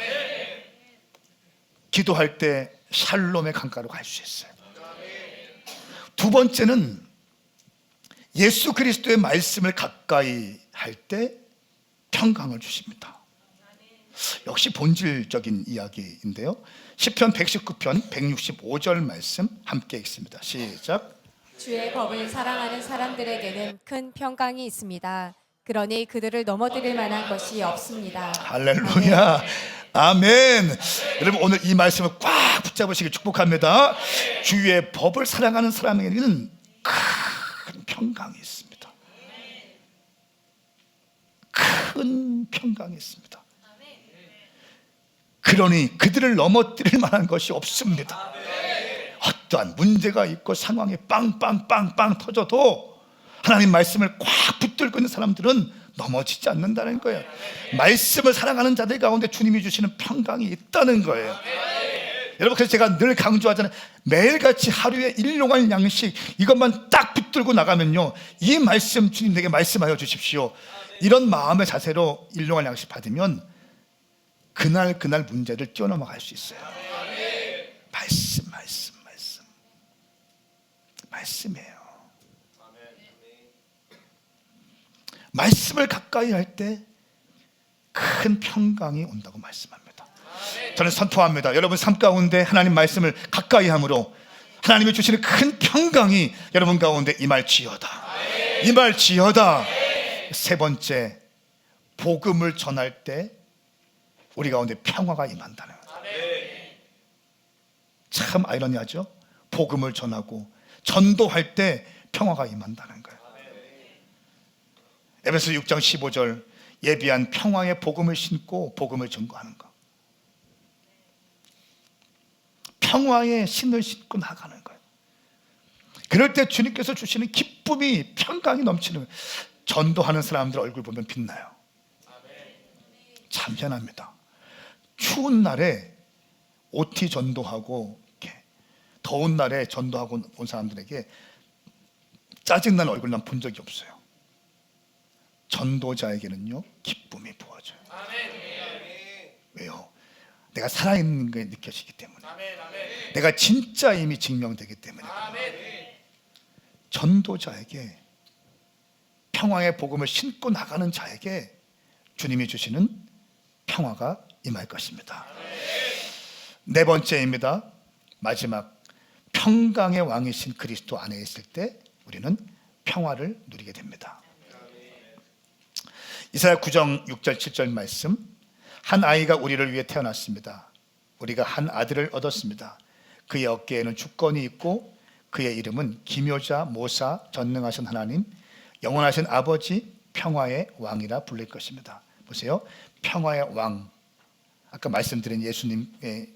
기도할 때 샬롬의 강가로 갈 수 있어요. 두 번째는 예수 그리스도의 말씀을 가까이 할 때 평강을 주십니다. 역시 본질적인 이야기인데요. 시편 119편 165절 말씀 함께 읽습니다. 시작. 주의 법을 사랑하는 사람들에게는 큰 평강이 있습니다. 그러니 그들을 넘어뜨릴 만한 것이 없습니다. 할렐루야. 아멘. 여러분, 오늘 이 말씀을 꽉 붙잡으시길 축복합니다. 주의 법을 사랑하는 사람에게는 큰 평강이 있습니다. 큰 평강이 있습니다. 그러니 그들을 넘어뜨릴 만한 것이 없습니다. 어떠한 문제가 있고 상황이 빵빵빵빵 터져도 하나님 말씀을 꽉 붙들고 있는 사람들은 넘어지지 않는다는 거예요. 말씀을 사랑하는 자들 가운데 주님이 주시는 평강이 있다는 거예요. 여러분, 그래서 제가 늘 강조하잖아요. 매일같이 하루에 일용할 양식, 이것만 딱 붙들고 나가면요, 이 말씀 주님 내게 말씀하여 주십시오, 이런 마음의 자세로 일용할 양식 받으면 그날 문제를 뛰어넘어갈 수 있어요. 말씀이에요. 말씀을 가까이 할 때 큰 평강이 온다고 말씀합니다. 저는 선포합니다. 여러분 삶 가운데 하나님 말씀을 가까이 함으로 하나님이 주시는 큰 평강이 여러분 가운데 임할지어다. 세 번째, 복음을 전할 때 우리 가운데 평화가 임한다는 거예요. 참 아이러니하죠. 복음을 전하고 전도할 때 평화가 임한다는 거예요. 에베소 6장 15절, 예비한 평화의 복음을 신고 복음을 전거하는 것. 평화의 신을 신고 나가는 거예요. 그럴 때 주님께서 주시는 기쁨이, 평강이 넘치는 거예요. 전도하는 사람들 얼굴 보면 빛나요. 참 희한합니다. 추운 날에 OT 전도하고 이렇게 더운 날에 전도하고 온 사람들에게 짜증난 얼굴 난 본 적이 없어요. 전도자에게는요 기쁨이 부어져요. 왜요? 내가 살아있는 게 느껴지기 때문에, 내가 진짜임이 증명되기 때문에. 전도자에게, 평화의 복음을 신고 나가는 자에게 주님이 주시는 평화가 임할 것입니다. 네 번째입니다. 마지막, 평강의 왕이신 그리스도 안에 있을 때 우리는 평화를 누리게 됩니다. 이사야 9장 6절 7절 말씀, 한 아이가 우리를 위해 태어났습니다. 우리가 한 아들을 얻었습니다. 그의 어깨에는 주권이 있고 그의 이름은 기묘자, 모사, 전능하신 하나님, 영원하신 아버지, 평화의 왕이라 불릴 것입니다. 보세요. 평화의 왕. 아까 말씀드린 예수님의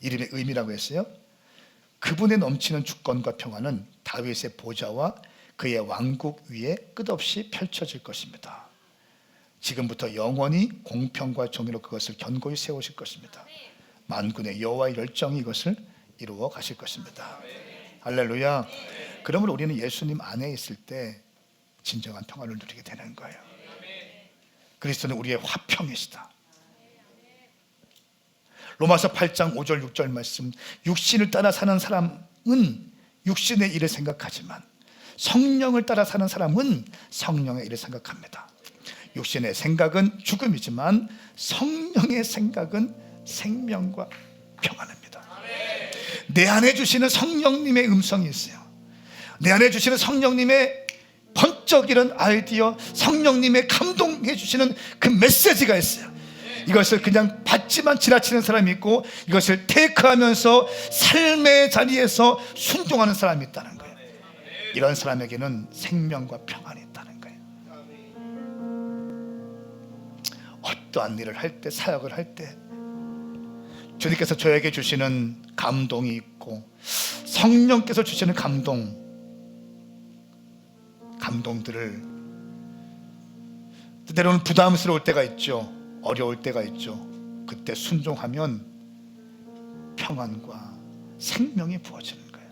이름의 의미라고 했어요. 그분의 넘치는 주권과 평화는 다윗의 보좌와 그의 왕국 위에 끝없이 펼쳐질 것입니다. 지금부터 영원히 공평과 정의로 그것을 견고히 세우실 것입니다. 만군의 여호와의 열정이 이것을 이루어 가실 것입니다. 할렐루야. 그러므로 우리는 예수님 안에 있을 때 진정한 평화를 누리게 되는 거예요. 그리스도는 우리의 화평이시다. 로마서 8장 5절 6절 말씀, 육신을 따라 사는 사람은 육신의 일을 생각하지만 성령을 따라 사는 사람은 성령의 일을 생각합니다. 육신의 생각은 죽음이지만 성령의 생각은 생명과 평안입니다. 내 안에 주시는 성령님의 음성이 있어요. 내 안에 주시는 성령님의 번쩍이는 아이디어, 성령님의 감동해 주시는 그 메시지가 있어요. 이것을 그냥 받지만 지나치는 사람이 있고, 이것을 테이크하면서 삶의 자리에서 순종하는 사람이 있다는 거예요. 이런 사람에게는 생명과 평안이 있다는 거예요. 어떠한 일을 할 때, 사역을 할 때 주님께서 저에게 주시는 감동이 있고, 성령께서 주시는 감동들을 때로는 부담스러울 때가 있죠. 어려울 때가 있죠. 그때 순종하면 평안과 생명이 부어지는 거예요.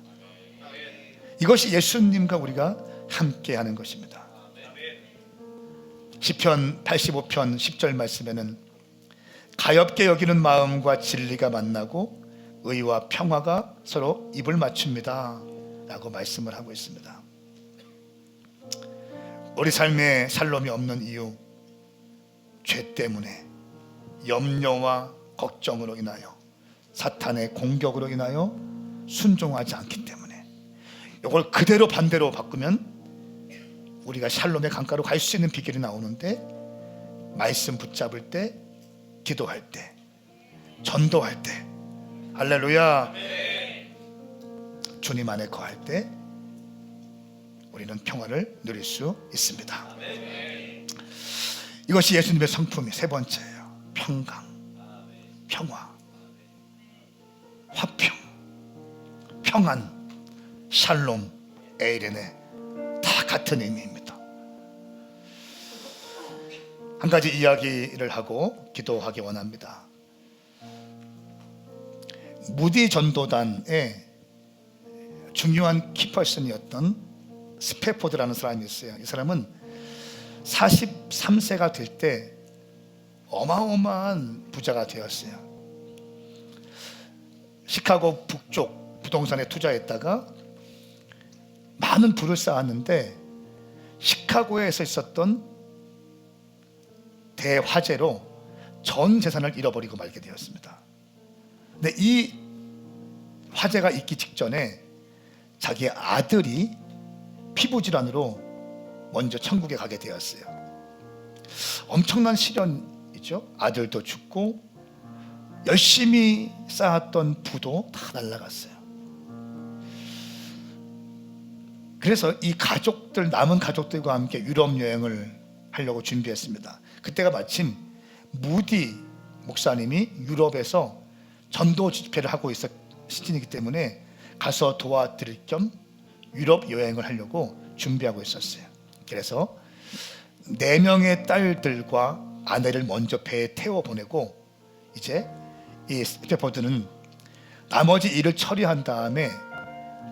이것이 예수님과 우리가 함께 하는 것입니다. 시편 85편 10절 말씀에는 가엾게 여기는 마음과 진리가 만나고 의와 평화가 서로 입을 맞춥니다 라고 말씀을 하고 있습니다. 우리 삶에 샬롬이 없는 이유, 죄 때문에, 염려와 걱정으로 인하여, 사탄의 공격으로 인하여 순종하지 않기 때문에, 이걸 그대로 반대로 바꾸면 우리가 샬롬의 강가로 갈 수 있는 비결이 나오는데, 말씀 붙잡을 때, 기도할 때, 전도할 때, 할렐루야, 주님 안에 거할 때 우리는 평화를 누릴 수 있습니다. 이것이 예수님의 성품이 세 번째예요. 평강, 평화, 화평, 평안, 샬롬, 에이레네, 다 같은 의미입니다. 한 가지 이야기를 하고 기도하기 원합니다. 무디 전도단의 중요한 키퍼슨이었던 스패포드라는 사람이 있어요. 이 사람은 43세가 될 때 어마어마한 부자가 되었어요. 시카고 북쪽 부동산에 투자했다가 많은 부를 쌓았는데 시카고에서 있었던 대화재로 전 재산을 잃어버리고 말게 되었습니다. 근데 이 화재가 있기 직전에 자기의 아들이 피부질환으로 먼저 천국에 가게 되었어요. 엄청난 시련이죠. 아들도 죽고 열심히 쌓았던 부도 다 날아갔어요. 그래서 이 가족들, 남은 가족들과 함께 유럽 여행을 하려고 준비했습니다. 그때가 마침 무디 목사님이 유럽에서 전도 집회를 하고 있었 시즌이기 때문에 가서 도와드릴 겸 유럽 여행을 하려고 준비하고 있었어요. 그래서 4명의 딸들과 아내를 먼저 배에 태워 보내고 이제 이 스태포드는 나머지 일을 처리한 다음에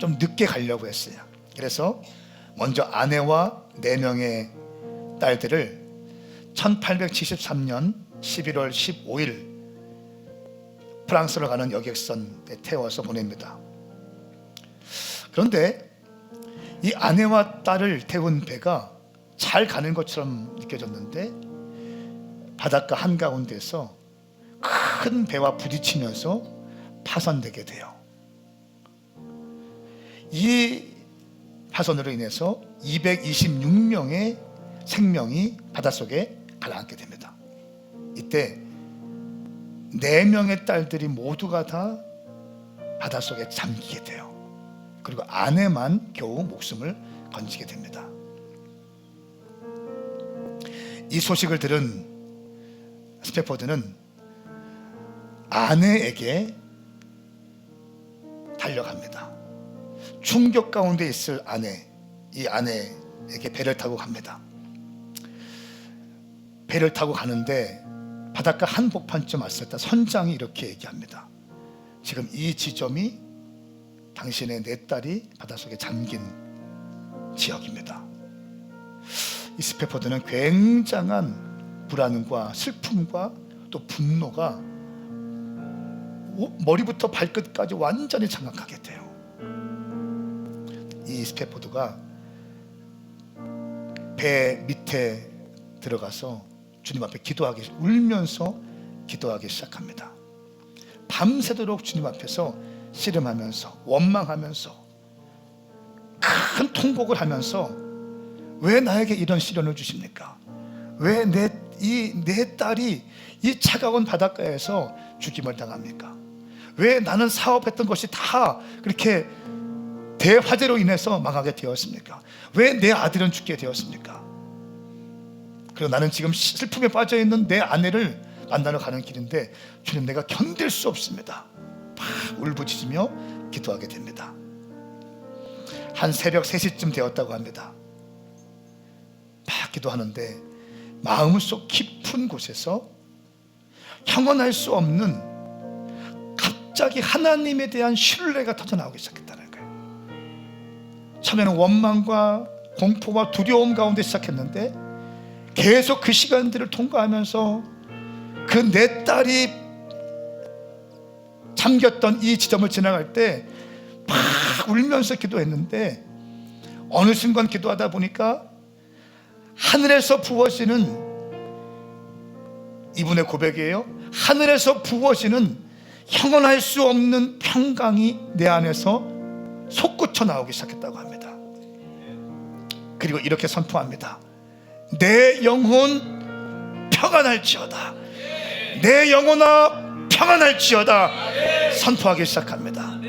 좀 늦게 가려고 했어요. 그래서 먼저 아내와 4명의 딸들을 1873년 11월 15일 프랑스로 가는 여객선에 태워서 보냅니다. 그런데 이 아내와 딸을 태운 배가 잘 가는 것처럼 느껴졌는데 바닷가 한가운데서 큰 배와 부딪히면서 파손되게 돼요. 이 파손으로 인해서 226명의 생명이 바닷속에 가라앉게 됩니다. 이때 4명의 딸들이 모두가 다 바닷속에 잠기게 돼요. 그리고 아내만 겨우 목숨을 건지게 됩니다. 이 소식을 들은 스태포드는 아내에게 달려갑니다. 충격 가운데 있을 아내, 이 아내에게 배를 타고 갑니다. 배를 타고 가는데 바닷가 한복판쯤 왔을 때 선장이 이렇게 얘기합니다. 지금 이 지점이 당신의 4딸이 바닷속에 잠긴 지역입니다. 이 스태포드는 굉장한 불안과 슬픔과 또 분노가 머리부터 발끝까지 완전히 장악하게 돼요. 이 스태포드가 배 밑에 들어가서 주님 앞에 울면서 기도하기 시작합니다. 밤새도록 주님 앞에서 씨름하면서 원망하면서 큰 통곡을 하면서 왜 나에게 이런 시련을 주십니까? 왜 내 딸이 이 차가운 바닷가에서 죽임을 당합니까? 왜 나는 사업했던 것이 다 그렇게 대화재로 인해서 망하게 되었습니까? 왜 내 아들은 죽게 되었습니까? 그리고 나는 지금 슬픔에 빠져있는 내 아내를 만나러 가는 길인데 주님, 내가 견딜 수 없습니다. 막 울부짖으며 기도하게 됩니다. 한 새벽 3시쯤 되었다고 합니다. 막 기도하는데 마음속 깊은 곳에서 형언할 수 없는 갑자기 하나님에 대한 신뢰가 터져나오기 시작했다는 거예요. 처음에는 원망과 공포와 두려움 가운데 시작했는데 계속 그 시간들을 통과하면서 그 4딸이 잠겼던 이 지점을 지나갈 때 막 울면서 기도했는데 어느 순간 기도하다 보니까 하늘에서 부어지는, 이분의 고백이에요. 하늘에서 부어지는 형언할 수 없는 평강이 내 안에서 솟구쳐 나오기 시작했다고 합니다. 그리고 이렇게 선포합니다. 내 영혼 평안할지어다. 내 영혼아 평안할지어다. 선포하기 시작합니다.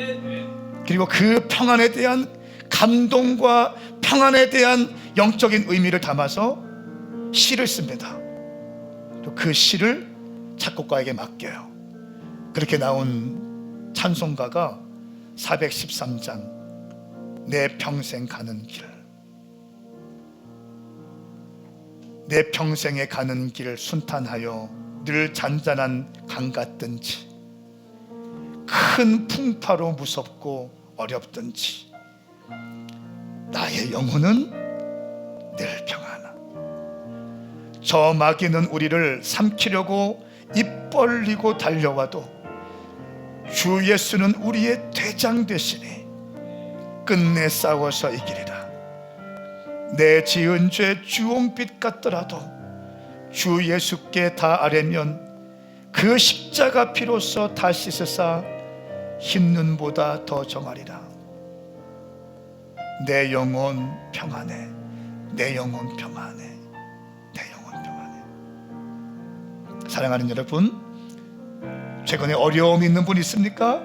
그리고 그 평안에 대한 감동과 평안에 대한 영적인 의미를 담아서 시를 씁니다. 그 시를 작곡가에게 맡겨요. 그렇게 나온 찬송가가 413장 내 평생 가는 길. 내 평생에 가는 길 순탄하여 늘 잔잔한 강 같든지 큰 풍파로 무섭고 어렵든지 나의 영혼은 늘 평안하. 저 마귀는 우리를 삼키려고 입 벌리고 달려와도 주 예수는 우리의 대장 되시니 끝내 싸워서 이기리라. 내 지은 죄 주홍빛 같더라도 주 예수께 다 아뢰면 그 십자가 피로써 다 씻으사 흰 눈보다 더 정하리라. 내 영혼 평안해, 내 영혼 평안해, 내 영혼 평안해. 사랑하는 여러분, 최근에 어려움이 있는 분 있습니까?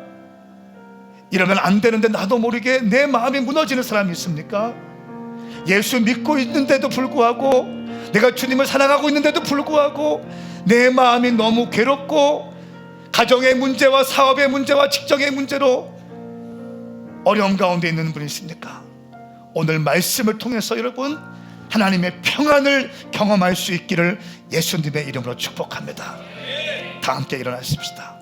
이러면 안 되는데 나도 모르게 내 마음이 무너지는 사람이 있습니까? 예수 믿고 있는데도 불구하고, 내가 주님을 사랑하고 있는데도 불구하고 내 마음이 너무 괴롭고 가정의 문제와 사업의 문제와 직장의 문제로 어려움 가운데 있는 분이 있습니까? 오늘 말씀을 통해서 여러분 하나님의 평안을 경험할 수 있기를 예수님의 이름으로 축복합니다. 다 함께 일어나십시다.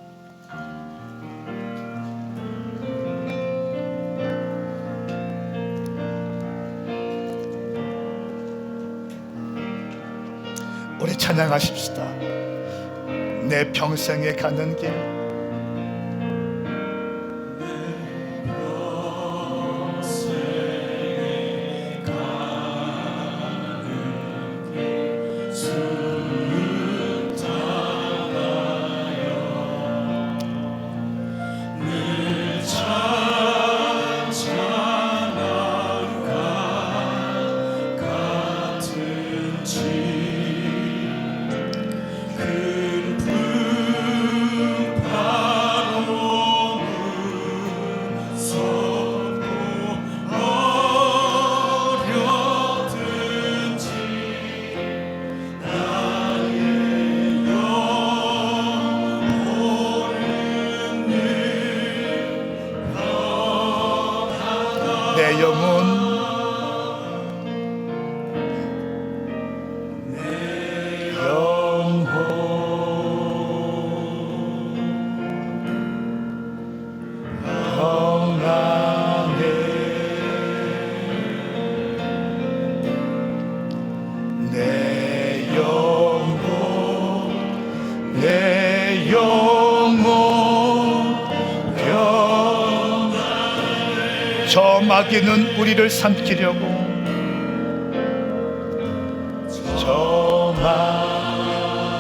우리 찬양하십시다. 내 평생에 가는 길, 내 영혼 저 마귀는 우리를 삼키려고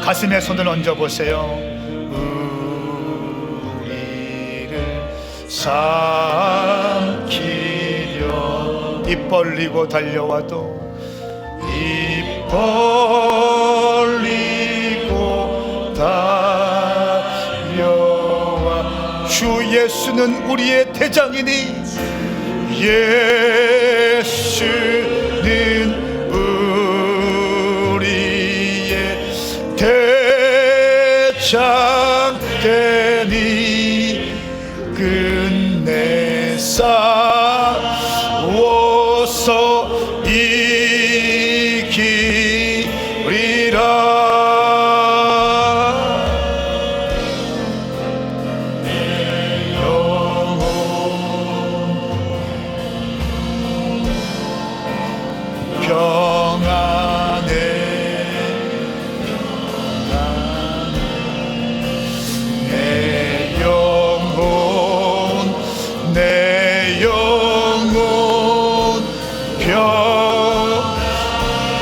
가슴에 손을 얹어보세요. 우리를 삼키려 입 벌리고 달려와도 입 벌리고 달려와 주 예수는 우리의 대장이니 예수는 우리의 대장 되니 끝내 싸워서 이기리라.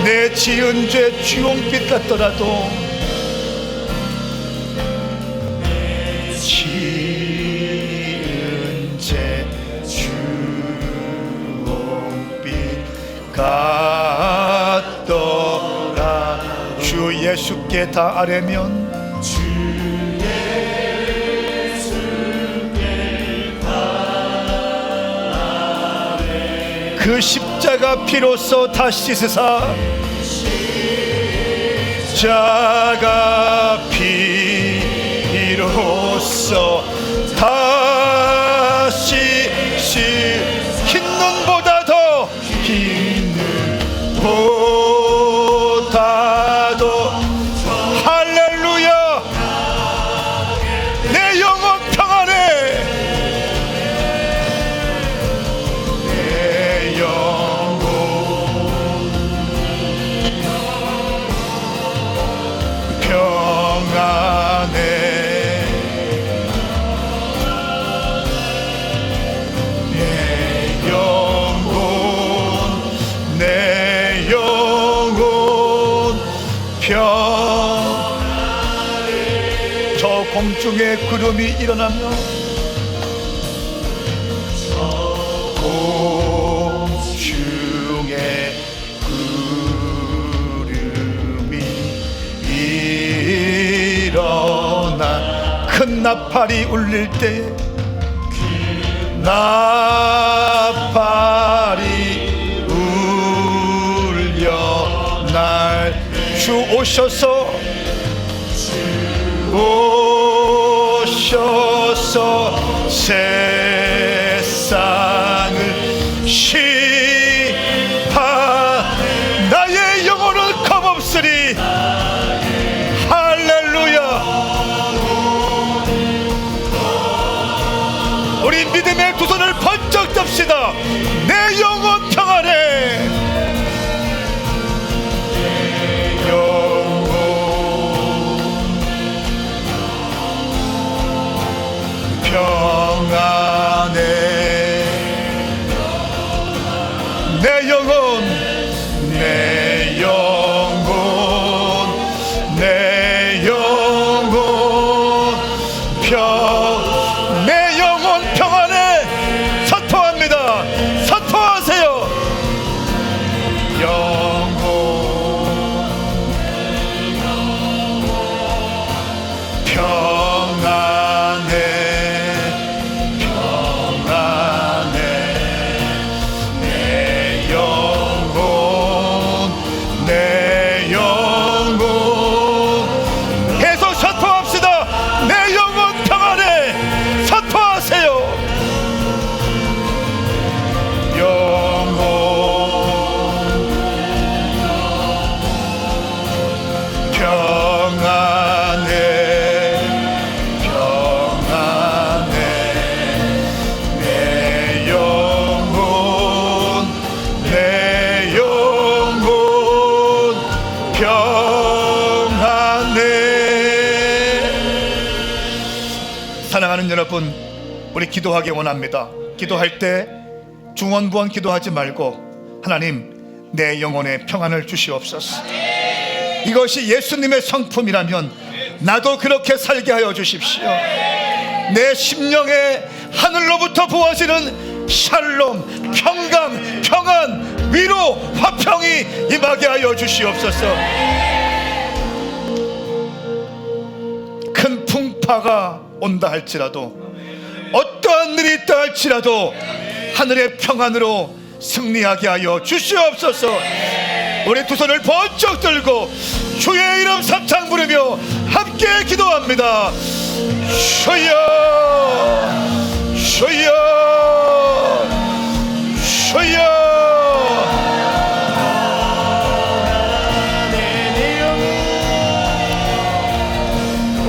내 지은 죄 주홍빛 같더라도 지은 죄 주홍빛 같더라. 주 예수께 다 아뢰면 그 십자가 피로써 다 씻으사 십자가 피로써 다 씻으 흰 눈보다 더 흰 눈보다 더 할렐루야. 내 영혼 평안해. 저 공중에 구름이 일어나며 공중에 구름이 일어나 큰 나팔이 울릴 때에 나팔이 울려 날 주 오셔서 세상을 심판 나의 영혼은 겁없으리. 할렐루야. 우리 믿음의 두 손을 번쩍 듭시다. 내 영혼 평안해. 평안해. 내 영혼 내 영혼 내 영혼 내 영혼 평안해. 선포합니다. 선포하세요. 영혼 평안해. 사랑하는 여러분, 우리 기도하기 원합니다. 기도할 때 중언부언 기도하지 말고 하나님 내 영혼에 평안을 주시옵소서. 이것이 예수님의 성품이라면 나도 그렇게 살게 하여 주십시오. 내 심령에 하늘로부터 부어지는 샬롬, 평강, 평안, 위로, 화평이 임하게 하여 주시옵소서. 큰 풍파가 온다 할지라도 어떠한 일이 있다 할지라도 하늘의 평안으로 승리하게 하여 주시옵소서. 우리 두 손을 번쩍 들고 주의 이름 삼창 부르며 함께 기도합니다. 주여 주여 주여.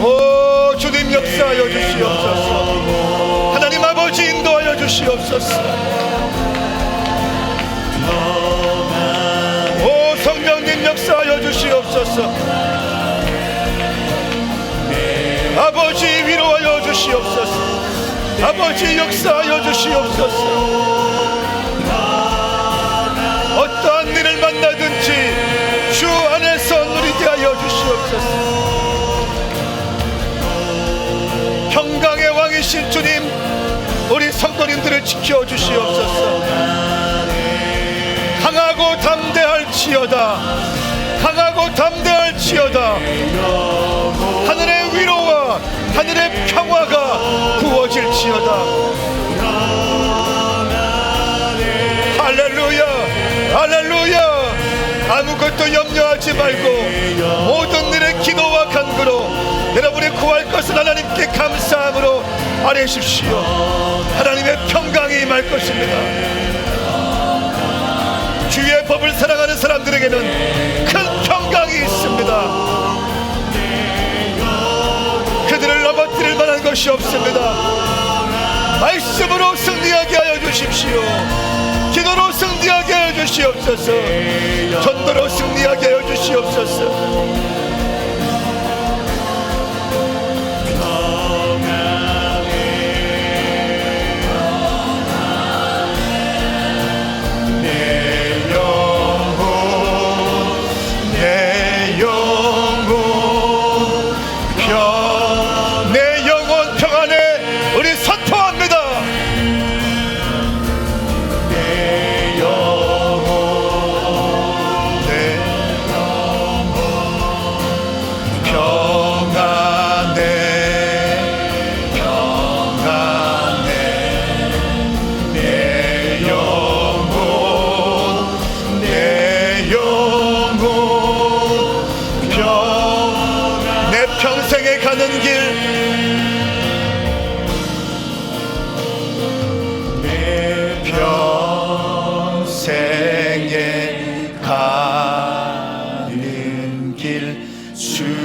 오 주님 역사하여 주시옵소서. 하나님 아버지 인도하여 주시옵소서. 오 성령님 역사하여 주시옵소서. 아버지 위로하여 주시옵소서. 아버지 역사하여 주시옵소서. 어떠한 일을 만나든지 주 안에서 누리게 하여 주시옵소서. 평강의 왕이신 주님, 우리 성도님들을 지켜주시옵소서. 강하고 담대할지어다. 강하고 담대할지어다. 하늘의 위로와 하늘의 평화가 부어질지어다. 할렐루야 할렐루야. 아무것도 염려하지 말고 모든 일에 기도와 간구로 여러분이 구할 것을 하나님께 감사함으로 아뢰십시오. 하나님의 평강이 임할 것입니다. 주의 법을 사랑하는 사람들에게는 큰 평강이 있습니다. 그들을 넘어뜨릴 만한 것이 없습니다. 말씀으로 승리하게 하여 주십시오. 기도로 승리하게 하여 주시옵소서. 전도로 승리하게 하여 주시옵소서. 내 영혼 길 내 평생에 가는 길 순탄하여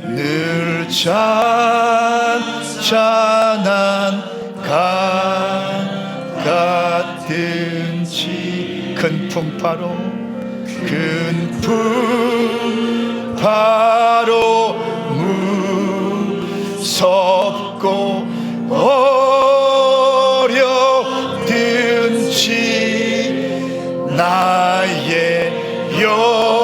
늘 잔잔한 강 같은지 큰 풍파로 무섭고 어렵든지 나의 영혼은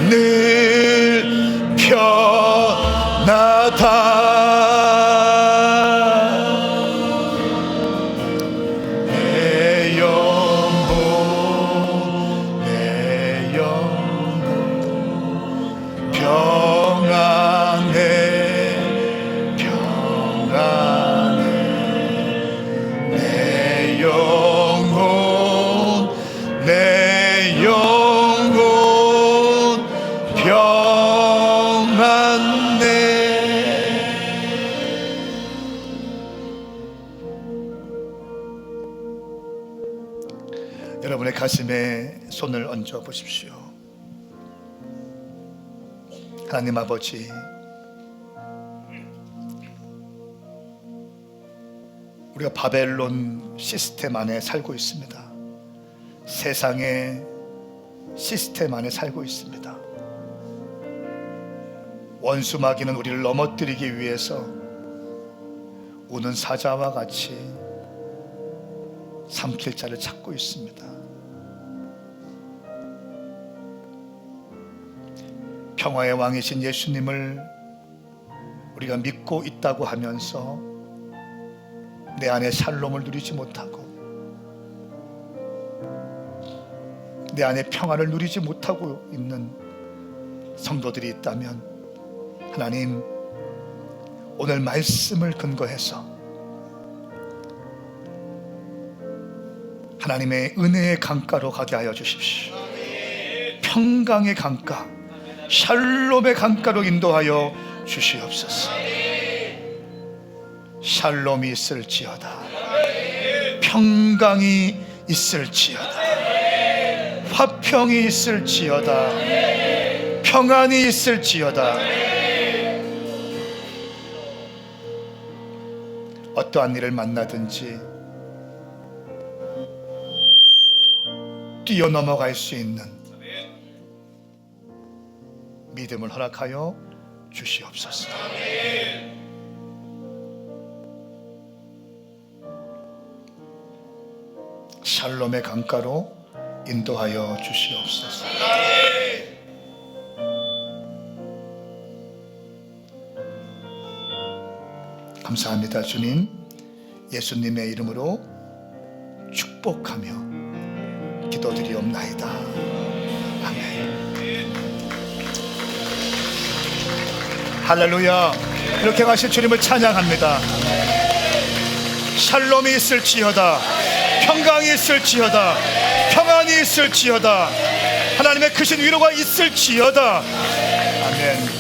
늘 편하다. 여러분의 가슴에 손을 얹어 보십시오. 하나님 아버지, 우리가 바벨론 시스템 안에 살고 있습니다. 세상의 시스템 안에 살고 있습니다. 원수 마귀는 우리를 넘어뜨리기 위해서 우는 사자와 같이 삼킬 자를 찾고 있습니다. 평화의 왕이신 예수님을 우리가 믿고 있다고 하면서 내 안에 샬롬을 누리지 못하고 내 안에 평화를 누리지 못하고 있는 성도들이 있다면 하나님, 오늘 말씀을 근거해서 하나님의 은혜의 강가로 가게 하여 주십시오. 평강의 강가, 샬롬의 강가로 인도하여 주시옵소서. 샬롬이 있을지어다, 평강이 있을지어다, 화평이 있을지어다, 평안이 있을지어다. 어떠한 일을 만나든지 뛰어넘어갈 수 있는 믿음을 허락하여 주시옵소서. 샬롬의 강가로 인도하여 주시옵소서. 감사합니다. 주님, 예수님의 이름으로 축복하며 기도드리옵나이다. 아멘. 할렐루야. 이렇게 가실 주님을 찬양합니다. 샬롬이 있을지어다, 평강이 있을지어다, 평안이 있을지어다, 하나님의 크신 위로가 있을지어다. 아멘.